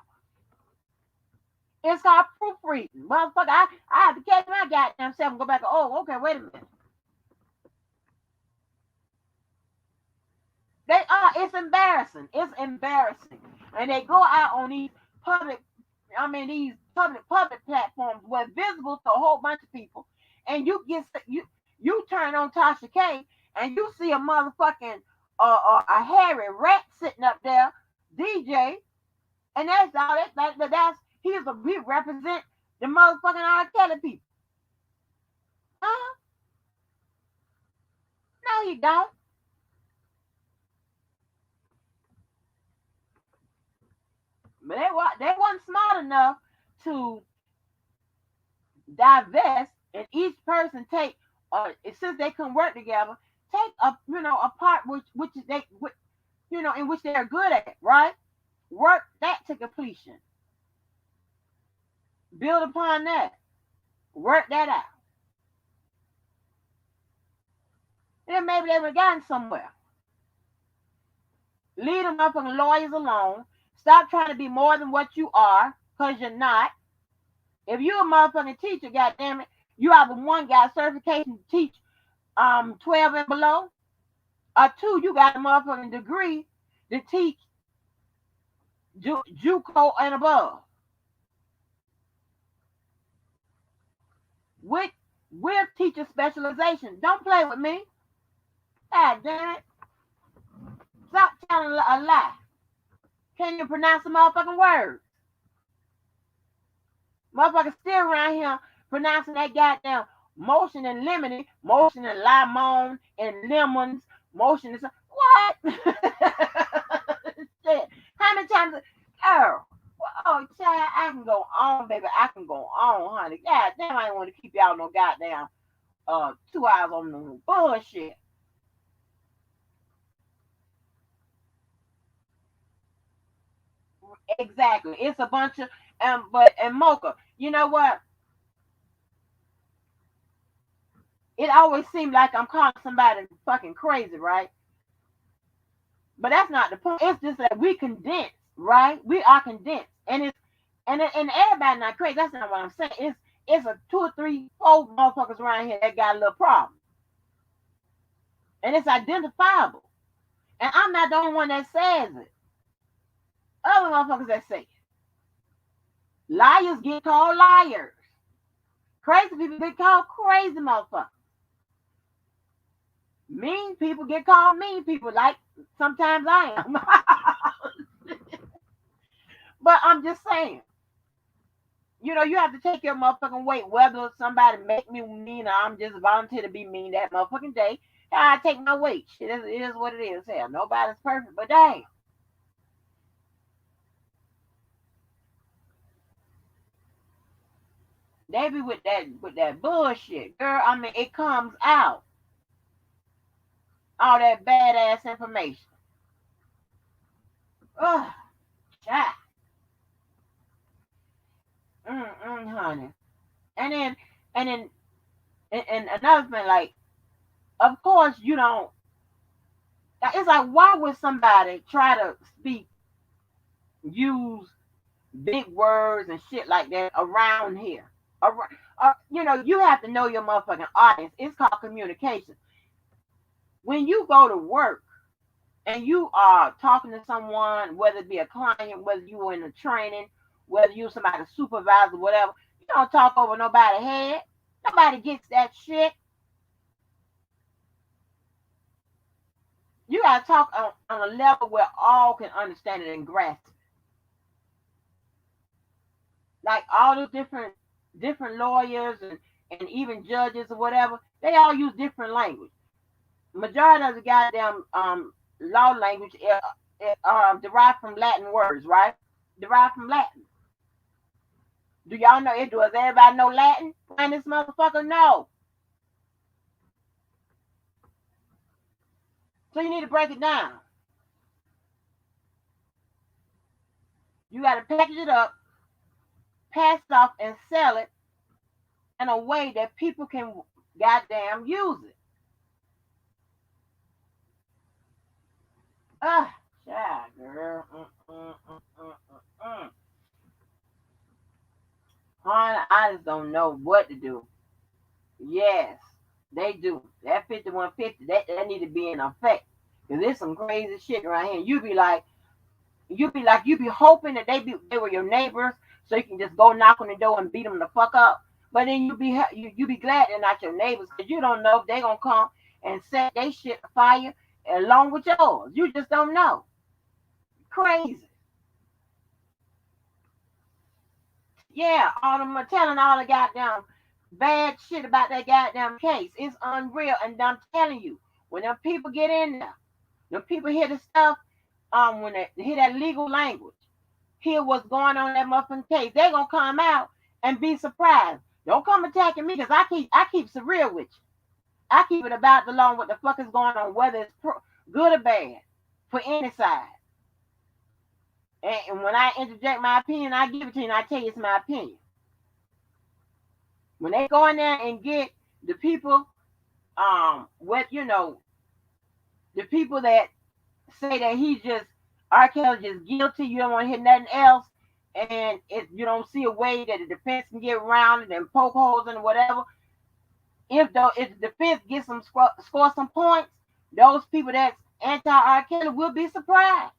It's called proofreading. Motherfucker, I have to catch my goddamn self and go back. Oh, okay, wait a minute. They are. It's embarrassing. It's embarrassing. And they go out on these public platforms where it's visible to a whole bunch of people. And you turn on Tasha K and you see a motherfucking a hairy rat sitting up there, DJ, and that's all he represent the motherfucking R. Kelly people. Huh? No, he don't. But they wasn't smart enough to divest and each person take since they can work together, take a part which in which they're good at, right? Work that to completion. Build upon that. Work that out. Then maybe they would have gotten somewhere. Leave them motherfucking lawyers alone. Stop trying to be more than what you are, because you're not. If you're a motherfucking teacher, goddamn it, you either one got certification to teach 12 and below, or two, you got a motherfucking degree to teach JUCO and above. With teacher specialization. Don't play with me. God damn it. Stop telling a lie. Can't you pronounce the motherfucking words? Motherfuckers still around here pronouncing that goddamn motion and lemony, motion and limon and lemons, motion and what? Shit. How many times? Oh, child, I can go on, baby. I can go on, honey. God damn, I don't want to keep y'all no goddamn 2 hours on the bullshit. Exactly. It's a bunch of but and Mocha, you know what? It always seems like I'm calling somebody fucking crazy, right? But that's not the point. It's just that we condense, right? We are condensed, and and everybody not crazy. That's not what I'm saying. It's a two or three, four motherfuckers around here that got a little problem, and it's identifiable. And I'm not the only one that says it. Other motherfuckers that say it. Liars get called liars. Crazy people get called crazy motherfuckers. Mean people get called mean people, like sometimes I am. But I'm just saying, you have to take your motherfucking weight, whether somebody make me mean or I'm just volunteer to be mean that motherfucking day. I take my weight. Shit, it is what it is. Hell, nobody's perfect, but damn. They be with that bullshit. Girl, I mean it comes out. All that badass information. Ugh, child. Honey. And then and then and another thing, like, of course you don't. It's like, why would somebody try to speak, use big words and shit like that around here? You have to know your motherfucking audience. It's called communication. When you go to work and you are talking to someone, whether it be a client, whether you were in a training, whether you somebody supervisor, whatever, you don't talk over nobody's head. Nobody gets that shit. You gotta talk on a level where all can understand it and grasp it. Like all the different lawyers and even judges or whatever, they all use different language. Majority of the goddamn law language derived from Latin words, right? Derived from Latin. Do y'all know it? Does everybody know Latin? And this motherfucker no. So you need to break it down. You got to package it up, pass it off, and sell it in a way that people can goddamn use it. Ah, child, girl. Hon, I just don't know what to do. Yes, they do. That 5150, that need to be in effect. Cause there's some crazy shit right here. You be hoping that they were your neighbors, so you can just go knock on the door and beat them the fuck up. But then you be glad they're not your neighbors, because you don't know if they gonna come and set they shit afire along with yours. You just don't know. Crazy. Yeah, all them are telling all the goddamn bad shit about that goddamn case. It's unreal, and I'm telling you, when them people get in there, them people hear the stuff, when they hear that legal language, hear what's going on in that muffin case, they gonna come out and be surprised. Don't come attacking me, because I keep it real with you. I keep it about the law, what the fuck is going on, whether it's good or bad, for any side. And when I interject my opinion, I give it to you and I tell you it's my opinion. When they go in there and get the people, what the people that say that he's just R. Kelly just guilty, you don't want to hear nothing else, and if you don't see a way that the defense can get around it and poke holes in whatever, if the defense gets score some points, those people that's anti R. Kelly will be surprised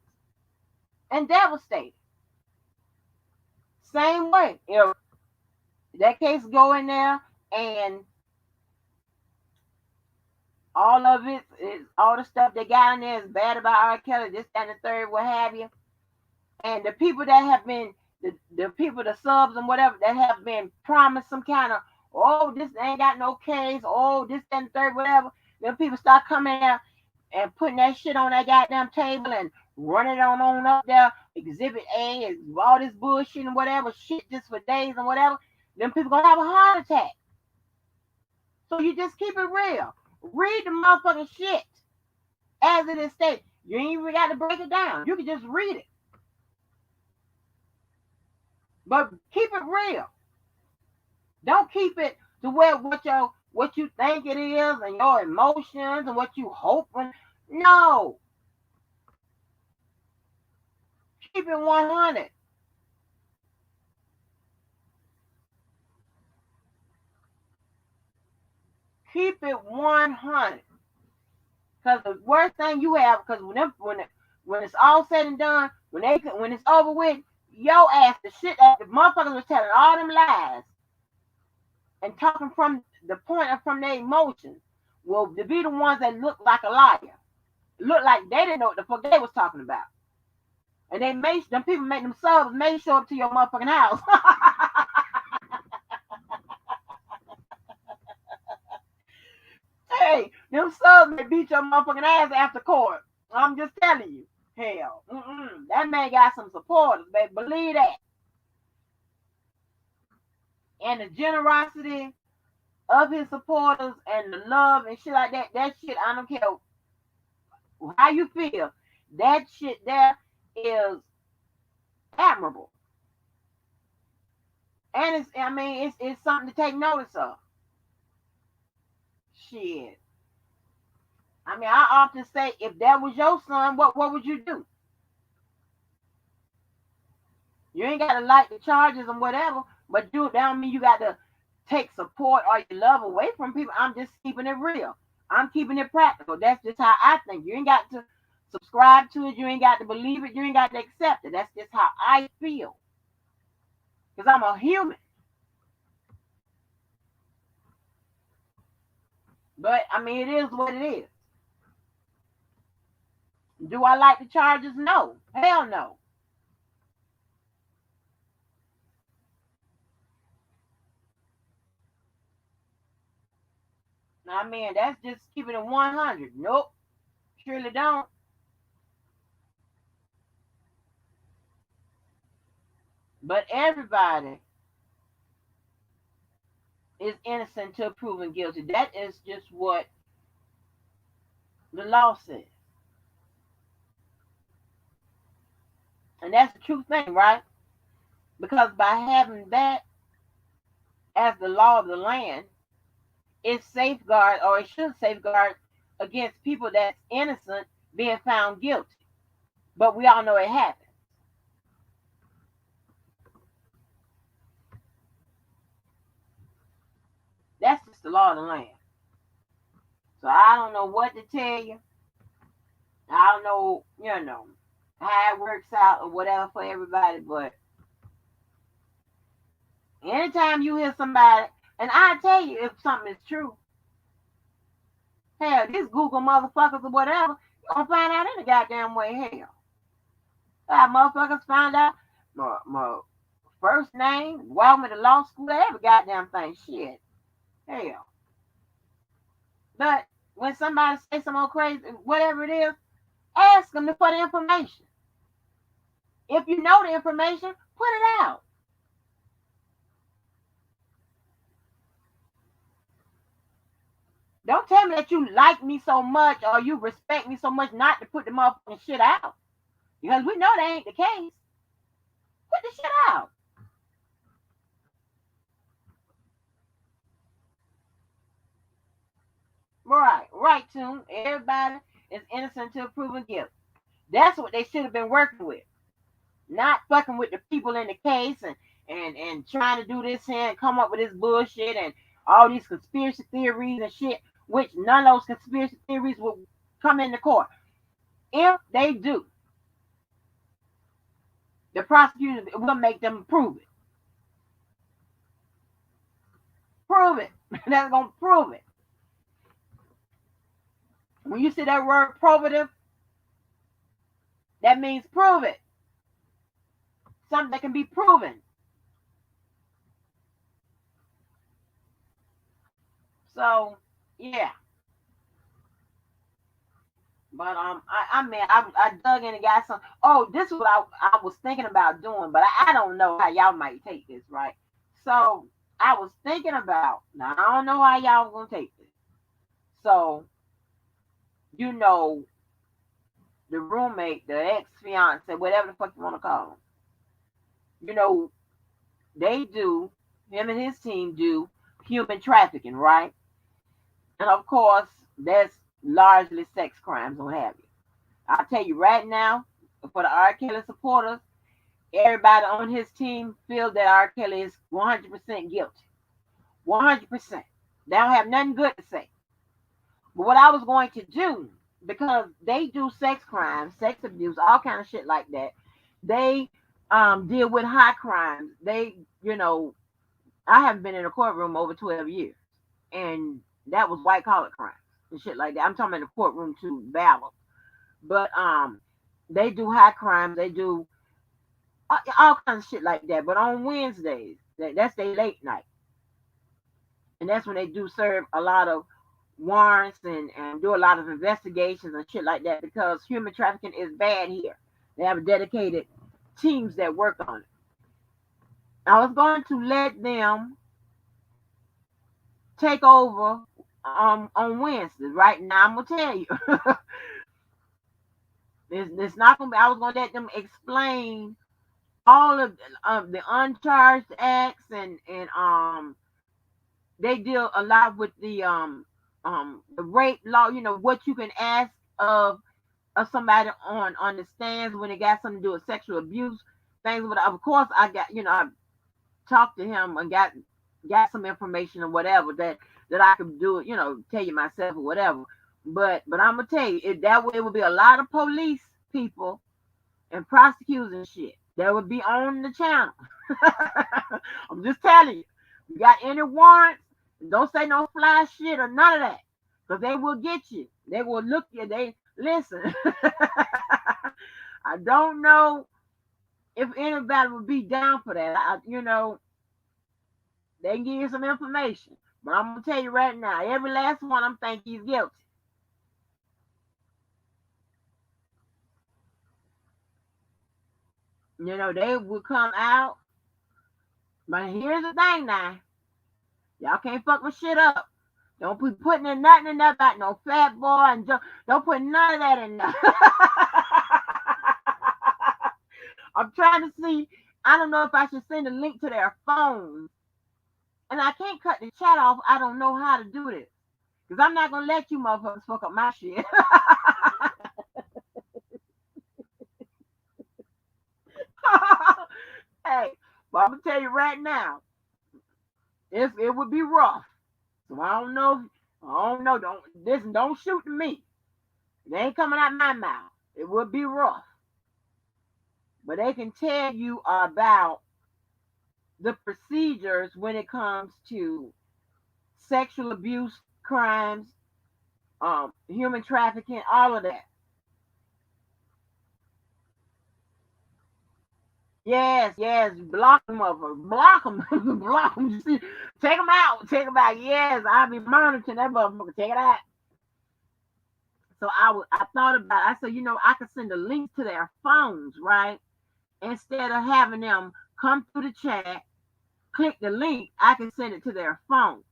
and devastated. Same way, if that case go in there and all of it is all the stuff they got in there is bad about R. Kelly, this, that, and the third, what have you. And the people that have been the people, the subs and whatever, that have been promised some kind of, oh, this ain't got no case, oh, this, that, and the third, whatever. Then people start coming out and putting that shit on that goddamn table and running on up there, exhibit A, and all this bullshit and whatever, shit just for days and whatever. Then people gonna have a heart attack. So you just keep it real. Read the motherfucking shit as it is stated. You ain't even got to break it down. You can just read it. But keep it real. Don't keep it to where what you think it is and your emotions and what you hope. No, keep it 100. Keep it 100. Because the worst thing you have, because when it's all said and done, when it's over with, your ass, the shit that the motherfuckers was telling all them lies and talking from the point of from their emotions will be the ones that look like a liar. Look like they didn't know what the fuck they was talking about. And them people make them subs may show up to your motherfucking house. Hey, them subs may beat your motherfucking ass after court. I'm just telling you. Hell, that man got some supporters, baby. Believe that. And the generosity of his supporters and the love and shit like that, that shit, I don't care how you feel. That shit there is admirable. And it's something to take notice of. Shit. I often say, if that was your son, what would you do? You ain't got to like the charges and whatever, but that don't mean you got to take support or your love away from people. I'm just keeping it real. I'm keeping it practical. That's just how I think. You ain't got to subscribe to it. You ain't got to believe it. You ain't got to accept it. That's just how I feel. Because I'm a human. But, it is what it is. Do I like the charges? No. Hell no. That's just keeping it 100. Nope. Surely don't. But everybody is innocent till proven guilty. That is just what the law says. And that's the true thing, right? Because by having that as the law of the land, it safeguards, or it should safeguard against people that's innocent being found guilty. But we all know it happens. That's just the law of the land. So I don't know what to tell you. I don't know, how it works out or whatever for everybody, but anytime you hear somebody, and I tell you if something is true, hell, this Google motherfuckers or whatever, you gonna find out in the goddamn way. Hell, that motherfuckers find out my first name, walk me to law school, every goddamn thing. Shit, hell. But when somebody say some old crazy, whatever it is, ask them for the information. If you know the information, put it out. Don't tell me that you like me so much or you respect me so much not to put the motherfucking shit out. Because we know that ain't the case. Put the shit out. Right, Tune. Everybody is innocent until proven guilty. That's what they should have been working with. Not fucking with the people in the case and trying to do this here and come up with this bullshit and all these conspiracy theories and shit, which none of those conspiracy theories will come into court. If they do, the prosecutors will make them prove it. Prove it. That's gonna prove it. When you see that word probative, that means prove it. Something that can be proven. So yeah. But I dug in and got some. Oh, this is what I was thinking about doing, but I don't know how y'all might take this, right? So I was thinking about, now I don't know how y'all gonna take this. So you know, the roommate, the ex fiance, whatever the fuck you want to call him. You know, they do, him and his team do human trafficking, right? And of course, that's largely sex crimes, what have you. I'll tell you right now, for the R. Kelly supporters, everybody on his team feels that R. Kelly is 100% guilty. 100%. They don't have nothing good to say. But what I was going to do, because they do sex crimes, sex abuse, all kind of shit like that. They deal with high crimes. I haven't been in a courtroom over 12 years, and that was white collar crimes and shit like that. I'm talking about the courtroom to battle, but they do high crimes. They do all kinds of shit like that. But on Wednesdays, that's their late night, and that's when they do serve a lot of warrants and do a lot of investigations and shit like that, because human trafficking is bad here. They have dedicated teams that work on it. I was going to let them take over on Wednesdays. Right now, I'm gonna tell you, it's not gonna be. I was gonna let them explain all of the uncharged acts, and they deal a lot with the rape law. You know what you can ask of somebody on the stands when it got something to do with sexual abuse things. But of course, I talked to him and got some information or whatever that I could do it, tell you myself or whatever. But I'm gonna tell you, that way it would be a lot of police people and prosecutors and shit that would be on the channel. I'm just telling you. You got any warrants? Don't say no fly shit or none of that, because they will get you. They will look you. They listen. I don't know if anybody would be down for that. They can give you some information. But I'm gonna tell you right now, every last one of them think he's guilty. They will come out. But here's the thing now. Y'all can't fuck my shit up. Don't be putting in nothing in there about no fat boy and don't put none of that in there. I'm trying to see. I don't know if I should send a link to their phones. And I can't cut the chat off. I don't know how to do this. Because I'm not going to let you motherfuckers fuck up my shit. Hey, but I'm going to tell you right now, it would be rough. So I don't know. Don't shoot to me. It ain't coming out my mouth. It would be rough. But they can tell you about the procedures when it comes to sexual abuse crimes, human trafficking, all of that. Yes, block them over, block them, block them. Take them out. Yes, I'll be monitoring that motherfucker. Take it out. So I thought about it. I said, I could send a link to their phones, right? Instead of having them come through the chat, click the link, I can send it to their phone.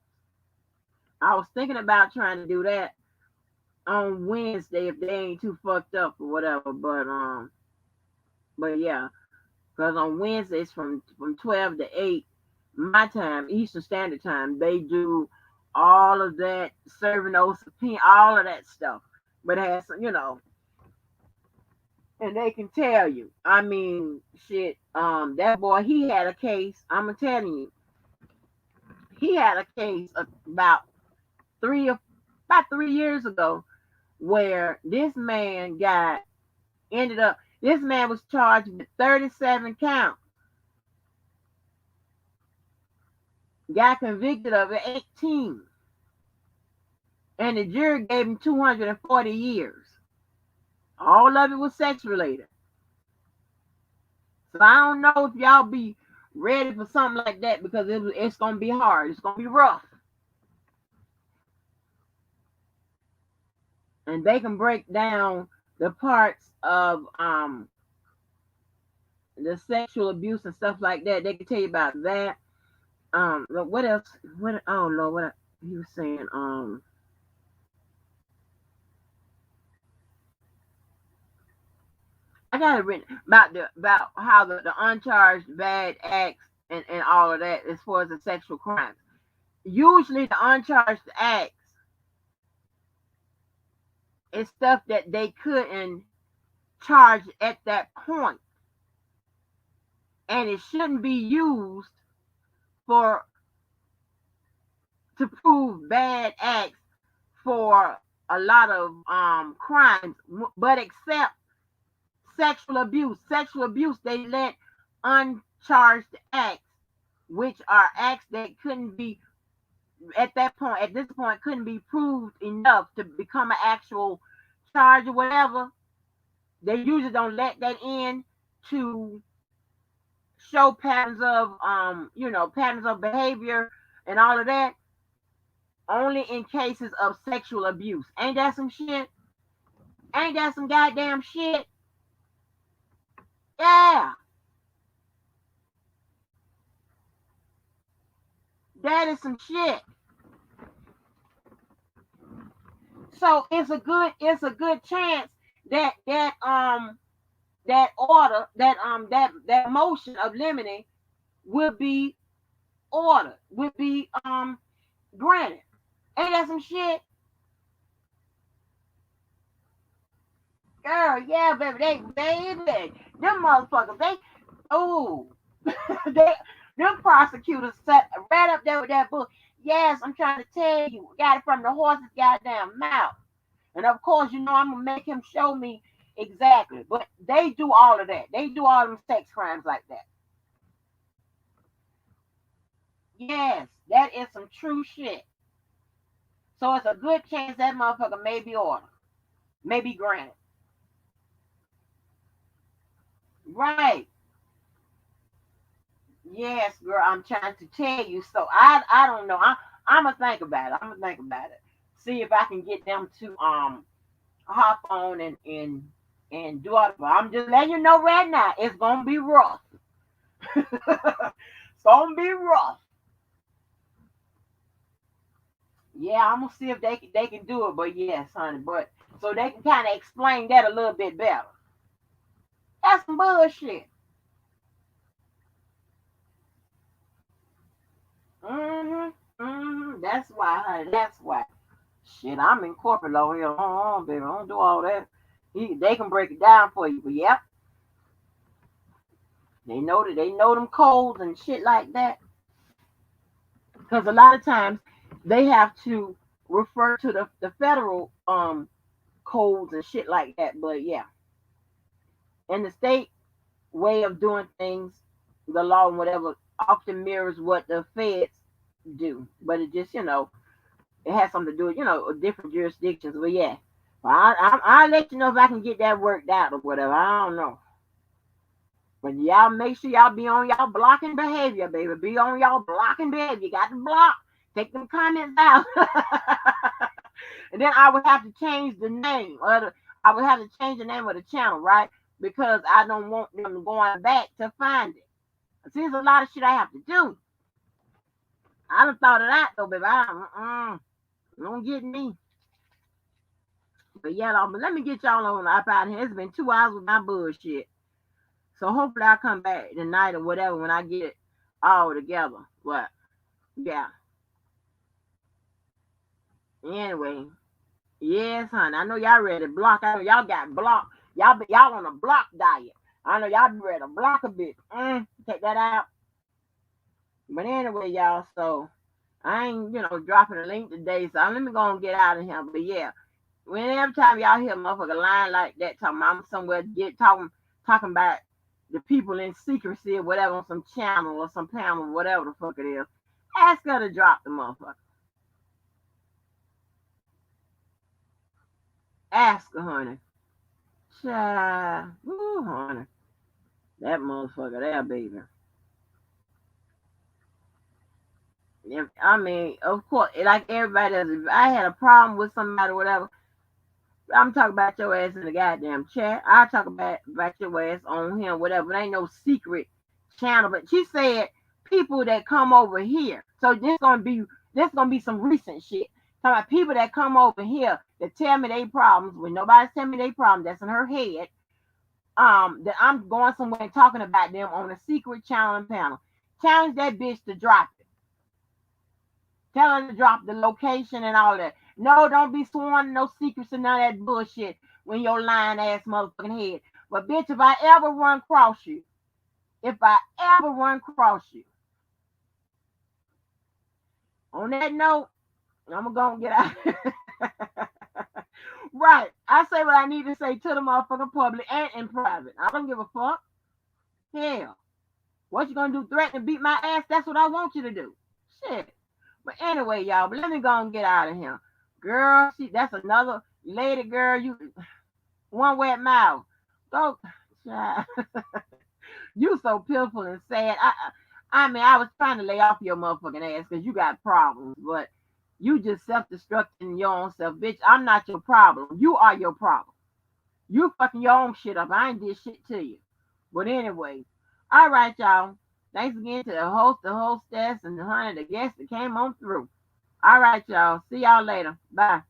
I was thinking about trying to do that on Wednesday if they ain't too fucked up or whatever. But yeah, because on Wednesdays from 12 to 8 my time, Eastern Standard Time, they do all of that, serving those subpoena, all of that stuff. But it has some, and they can tell you. I mean, shit, that boy, he had a case. I'm gonna tell you, he had a case three about 3 years ago, where this man this man was charged with 37 counts, got convicted of 18, and the jury gave him 240 years. All of it was sex related. So I don't know if y'all be ready for something like that, because it's gonna be hard. It's gonna be rough. And they can break down the parts of the sexual abuse and stuff like that. They can tell you about that. What else? Oh Lord, what he was saying? I got it written about how the uncharged bad acts and all of that as far as the sexual crimes. Usually the uncharged acts is stuff that they couldn't charge at that point, and it shouldn't be used for to prove bad acts for a lot of crimes, but except sexual abuse. Sexual abuse, they let uncharged acts, which are acts that couldn't be at this point couldn't be proved enough to become an actual charge or whatever. They usually don't let that in to show patterns of patterns of behavior and all of that, only in cases of sexual abuse. Ain't that some shit? Ain't that some goddamn shit? Yeah, that is some shit. So it's a good chance that order that motion of limiting will be ordered, will be granted. Ain't that some shit? Girl, yeah, baby, them motherfuckers, oh, they, them prosecutors sat right up there with that book. Yes, I'm trying to tell you, got it from the horse's goddamn mouth. And of course, I'm gonna make him show me exactly. But they do all of that. They do all them sex crimes like that. Yes, that is some true shit. So it's a good chance that motherfucker may be ordered, may be granted. Right. Yes, girl, I'm trying to tell you. So I don't know. I'm gonna think about it. I'm gonna think about it. See if I can get them to hop on and do all. I'm just letting you know right now. It's gonna be rough. It's gonna be rough. Yeah, I'm gonna see if they can do it. But yes, honey. But so they can kind of explain that a little bit better. That's some bullshit. That's why, honey. That's why. Shit, I'm in corporate law here. Baby, I don't do all that. They can break it down for you, but yep, they know them codes and shit like that. Because a lot of times they have to refer to the federal codes and shit like that. But yeah, and the state way of doing things, the law and whatever, often mirrors what the feds do. But it just it has something to do with different jurisdictions. But yeah, well, I'll let you know if I can get that worked out or whatever. I don't know. But y'all make sure y'all be on y'all blocking behavior, baby. Be on y'all blocking behavior. You got to block. Take them comments out. And then I would have to change the name. I would have to change the name of the channel, right? Because I don't want them going back to find it. See, there's a lot of shit I have to do. I done thought of that though, baby. Don't get me. But yeah, but let me get y'all on up out here. It's been 2 hours with my bullshit. So hopefully I'll come back tonight or whatever when I get it all together. But yeah. Anyway. Yes, honey. I know y'all ready to block. I know y'all got blocked. Y'all on a block diet. I know y'all be ready to block a bit. Take that out. But anyway, y'all, so I ain't, dropping a link today. So let me go and get out of here. But yeah. Whenever time y'all hear a motherfucker lying like that, talking about I'm somewhere talking about the people in secrecy or whatever on some channel or some panel, whatever the fuck it is, ask her to drop the motherfucker. Ask her, honey. Child. Ooh, honey. That motherfucker there, baby. I mean, of course, like everybody does. If I had a problem with somebody or whatever, I'm talking about your ass in the goddamn chat. I talk about your ass on him, whatever. It ain't no secret channel. But she said people that come over here. So this gonna be some recent shit. Talking about people that come over here that tell me they problems when nobody's telling me they problems. That's in her head. That I'm going somewhere and talking about them on a secret channel and panel. Challenge that bitch to drop it. Tell her to drop the location and all that. No, don't be sworn no secrets and none of that bullshit when your lying ass motherfucking head. But bitch, if I ever run across you, if I ever run across you, on that note, I'm gonna get out. Right. I say what I need to say to the motherfucking public and in private. I don't give a fuck. Hell. What you gonna do? Threaten to beat my ass? That's what I want you to do. Shit. But anyway, y'all, but let me go and get out of here. Girl, that's another lady girl. You one wet mouth. Go, child. You so pitiful and sad. I mean, I was trying to lay off your motherfucking ass because you got problems, but you just self-destructing your own self, bitch. I'm not your problem. You are your problem. You fucking your own shit up. I ain't did shit to you. But anyway, all right, y'all. Thanks again to the host, the hostess, and the honey, the guests that came on through. All right, y'all. See y'all later. Bye.